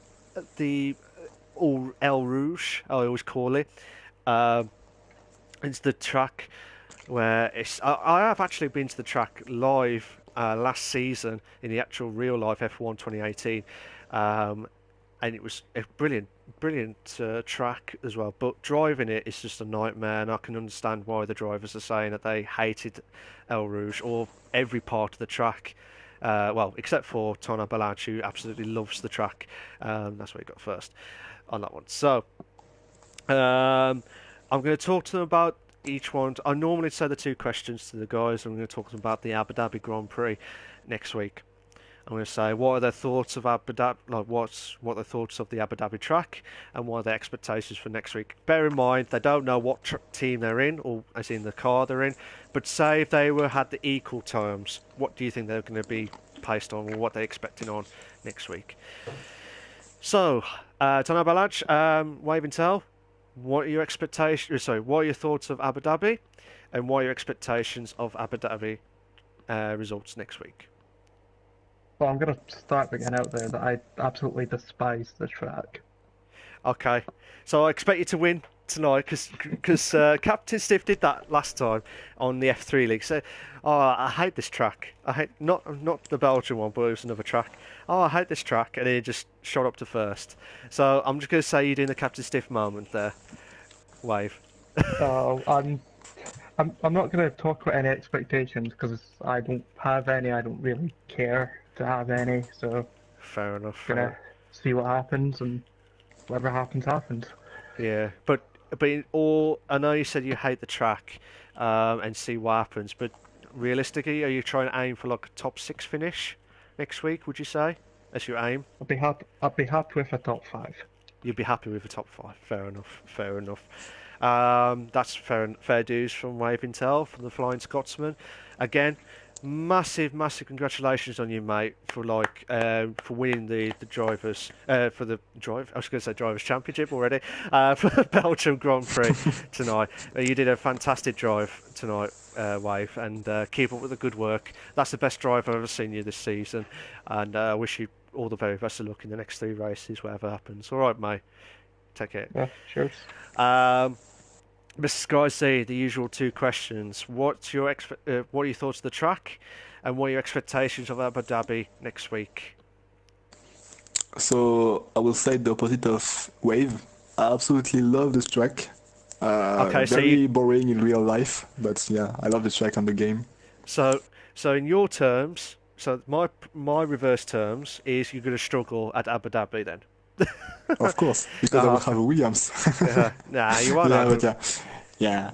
El Rouge, I always call it. It's the track where I have actually been to the track live last season in the actual real life F1 2018. and it was a brilliant track as well. But driving it is just a nightmare, and I can understand why the drivers are saying that they hated El Rouge or every part of the track. Well, except for Tona Balaj, who absolutely loves the track. That's where he got first on that one. So, I'm going to talk to them about each one. I normally say the two questions to the guys. I'm going to talk to them about the Abu Dhabi Grand Prix next week. I'm going to say what are their thoughts of Abu Dhabi, like what their thoughts of the Abu Dhabi track, and what are their expectations for next week. Bear in mind they don't know what team they're in, or as in the car they're in. But say if they had the equal terms, what do you think they're going to be placed on, or what they're expecting on next week? So, Tana Balaj, Wave and Tell, what are your expectations? Sorry, what are your thoughts of Abu Dhabi, and what are your expectations of Abu Dhabi results next week? Well, I'm going to start by getting out there that I absolutely despise the track. Okay, so I expect you to win tonight because Captain Stiff did that last time on the F3 League. So, I hate this track. I hate not the Belgian one, but it was another track. I hate this track, and then he just shot up to first. So I'm just going to say you're doing the Captain Stiff moment there. Wave. I'm not going to talk about any expectations because I don't have any. I don't really care to have any. So fair enough. Gonna see what happens, and whatever happens, happens. Yeah, but in all, I know you said you hate the track, and see what happens. But realistically, are you trying to aim for like a top 6 finish next week? Would you say as your aim? I'd be happy with a top 5. You'd be happy with a top 5. Fair enough. Fair enough. That's fair dues from Wave Intel, from the Flying Scotsman. Again, massive congratulations on you, mate, for winning the drivers for the drive. I was going to say drivers championship already for the Belgian Grand Prix tonight. You did a fantastic drive tonight, Wave, and keep up with the good work. That's the best drive I've ever seen you this season, and I wish you all the very best of luck in the next 3 races, whatever happens. All right, mate. Take care. Yeah, cheers. Mr. Sky, the usual 2 questions. What are your thoughts of the track, and what are your expectations of Abu Dhabi next week? So I will say the opposite of Wave. I absolutely love this track. Okay, so very boring in real life, but yeah, I love the track on the game. So in your terms, so my reverse terms is you're going to struggle at Abu Dhabi then. Of course, because I will have a Williams. Nah, you won't. Yeah.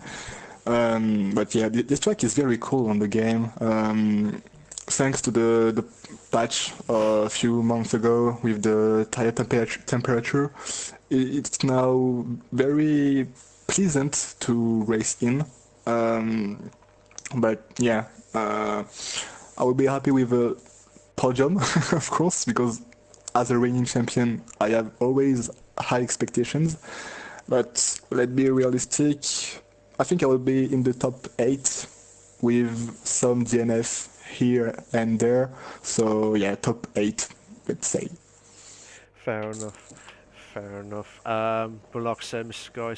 But yeah, this track is very cool on the game. Thanks to the patch a few months ago with the tire temperature, it's now very pleasant to race in. But yeah, I will be happy with a podium, of course, because as a reigning champion, I have always high expectations. But let's be realistic. I think I will be in the top 8 with some DNF here and there. So yeah, top 8, let's say. Fair enough. But like I said, Mr. Guy,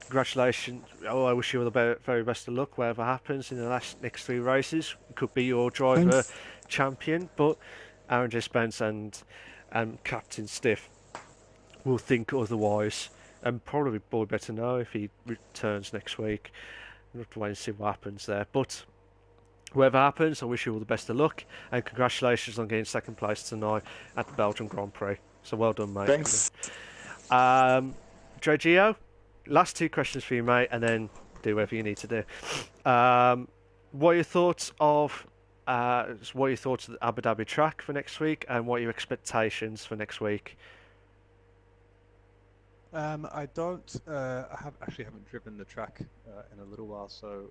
congratulations. I wish you all the very best of luck, whatever happens in the next 3 races. It could be your driver champion, but Aaron J. Spence and Captain Stiff will think otherwise, and probably Boy better know if he returns next week. We'll have to wait and see what happens there. But whatever happens, I wish you all the best of luck, and congratulations on getting 2nd place tonight at the Belgian Grand Prix. So well done, mate. Thanks. Dre Gio, last 2 questions for you, mate, and then do whatever you need to do. What are your thoughts of the Abu Dhabi track for next week, and what are your expectations for next week? I don't. I haven't driven the track in a little while, so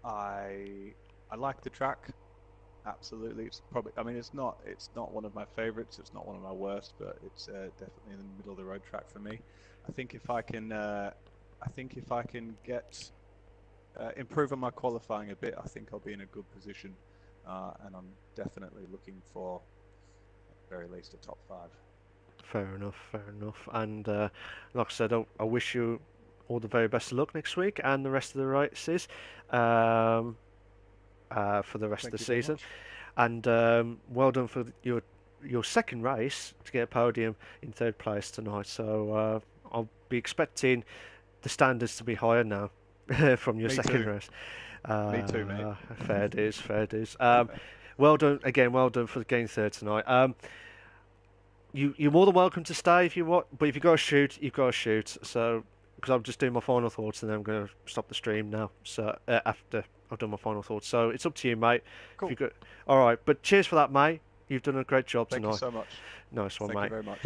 I like the track. Absolutely, it's probably. I mean, it's not one of my favorites. It's not one of my worst, but it's definitely in the middle of the road track for me. I think if I can get improve on my qualifying a bit, I think I'll be in a good position, and I'm definitely looking for at the very least a top 5. Fair enough. And like I said, I wish you all the very best of luck next week and the rest of the races for the rest of the season. And well done for your your second race to get a podium in third place tonight. So I'll be expecting the standards to be higher now from your Me second too. race. Me too, mate. Fair dues, fair dues. Well done again. Well done for getting third tonight. You're more than welcome to stay if you want, but if you got to shoot, you've got to shoot. So, because I'm just doing my final thoughts and then I'm going to stop the stream now. So after I've done my final thoughts, so it's up to you, mate. Cool. If you got, all right, but cheers for that, mate. You've done a great job Thank tonight. you so much. Nice one, Thank mate. you very much.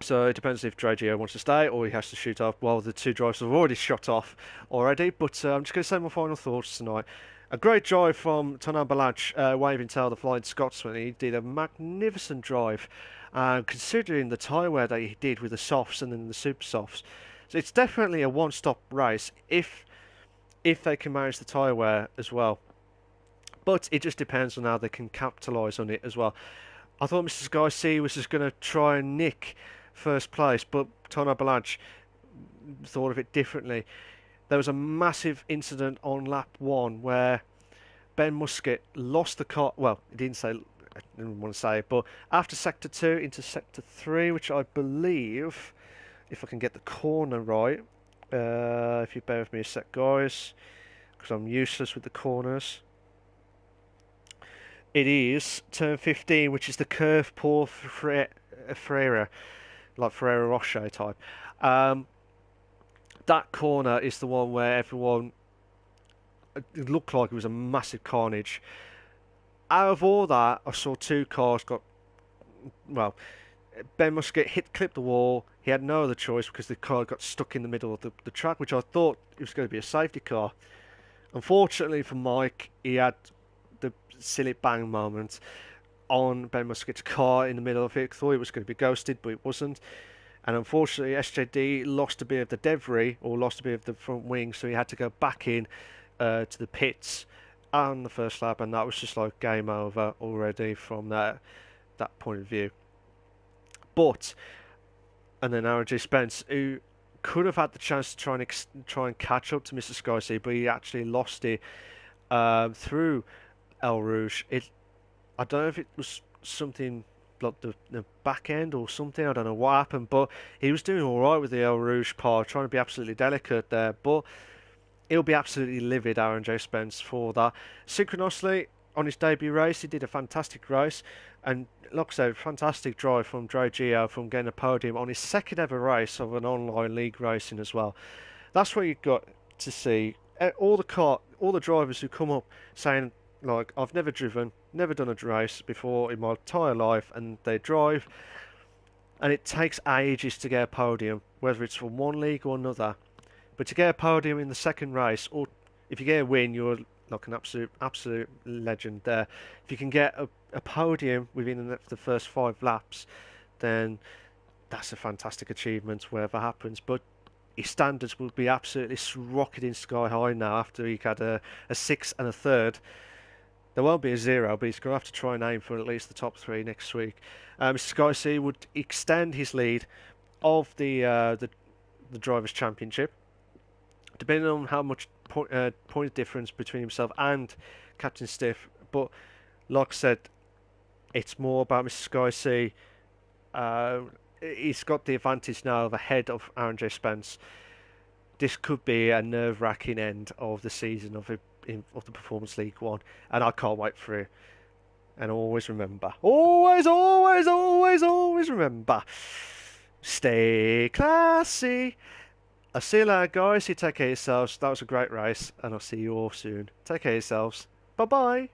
So it depends if Dre Gio wants to stay or he has to shoot off. Well, the two drivers have already shot off already, but I'm just going to say my final thoughts tonight. A great drive from Tonan Balaj, waving tail the Flying Scotsman. He did a magnificent drive, considering the tyre wear that he did with the softs and then the super softs. So it's definitely a one-stop race if they can manage the tyre wear as well. But it just depends on how they can capitalise on it as well. I thought Mr. Sky C was just going to try and nick first place, but Tonan Balaj thought of it differently. There was a massive incident on lap 1 where Ben Muscat lost the car. Well, he didn't say, I didn't want to say it, but after sector 2 into sector 3, which I believe, if I can get the corner right, if you bear with me a sec, guys, because I'm useless with the corners. It is turn 15, which is the curve pour Ferreira, like Ferreira Rocher type. That corner is the one where everyone, it looked like it was a massive carnage. Out of all that, I saw two cars got, well, Ben Muscat clipped the wall. He had no other choice because the car got stuck in the middle of the track, which I thought it was going to be a safety car. Unfortunately for Mike, he had the silly bang moment on Ben Muscat's car in the middle of it. Thought it was going to be ghosted, but it wasn't. And unfortunately, SJD lost a bit of the debris, or lost a bit of the front wing, so he had to go back in to the pits on the first lap, and that was just like game over already from that point of view. But, and then Aaron J. Spence, who could have had the chance to try and catch up to Mr. Sky C, but he actually lost it through El Rouge. I don't know if it was something like the back end or something. I don't know what happened, but he was doing all right with the El Rouge par, trying to be absolutely delicate there. But he'll be absolutely livid, Aaron J. Spence, for that. Synchronously, on his debut race, he did a fantastic race, and like I said, fantastic drive from Dre Gio from getting a podium on his second ever race of an online league racing as well. That's what you've got to see. All the drivers who come up saying, like, I've never driven, never done a race before in my entire life, and they drive, and it takes ages to get a podium, whether it's from one league or another. But to get a podium in the second race, or if you get a win, you're like an absolute legend there. If you can get a podium within the first 5 laps, then that's a fantastic achievement, wherever happens. But his standards will be absolutely rocketing sky high now after he had a 6th and a 3rd. There won't be a 0, but he's going to have to try and aim for at least the top 3 next week. Mr. Sky C would extend his lead of the Drivers' Championship, depending on how much point difference between himself and Captain Stiff. But like I said, it's more about Mr. Sky C. He's got the advantage now of ahead of Aaron J. Spence. This could be a nerve-wracking end of the season of the Performance League 1, and I can't wait for it. And always remember, always remember, stay classy. I'll see you later, guys. You take care of yourselves. That was a great race, and I'll see you all soon. Take care of yourselves. Bye-bye.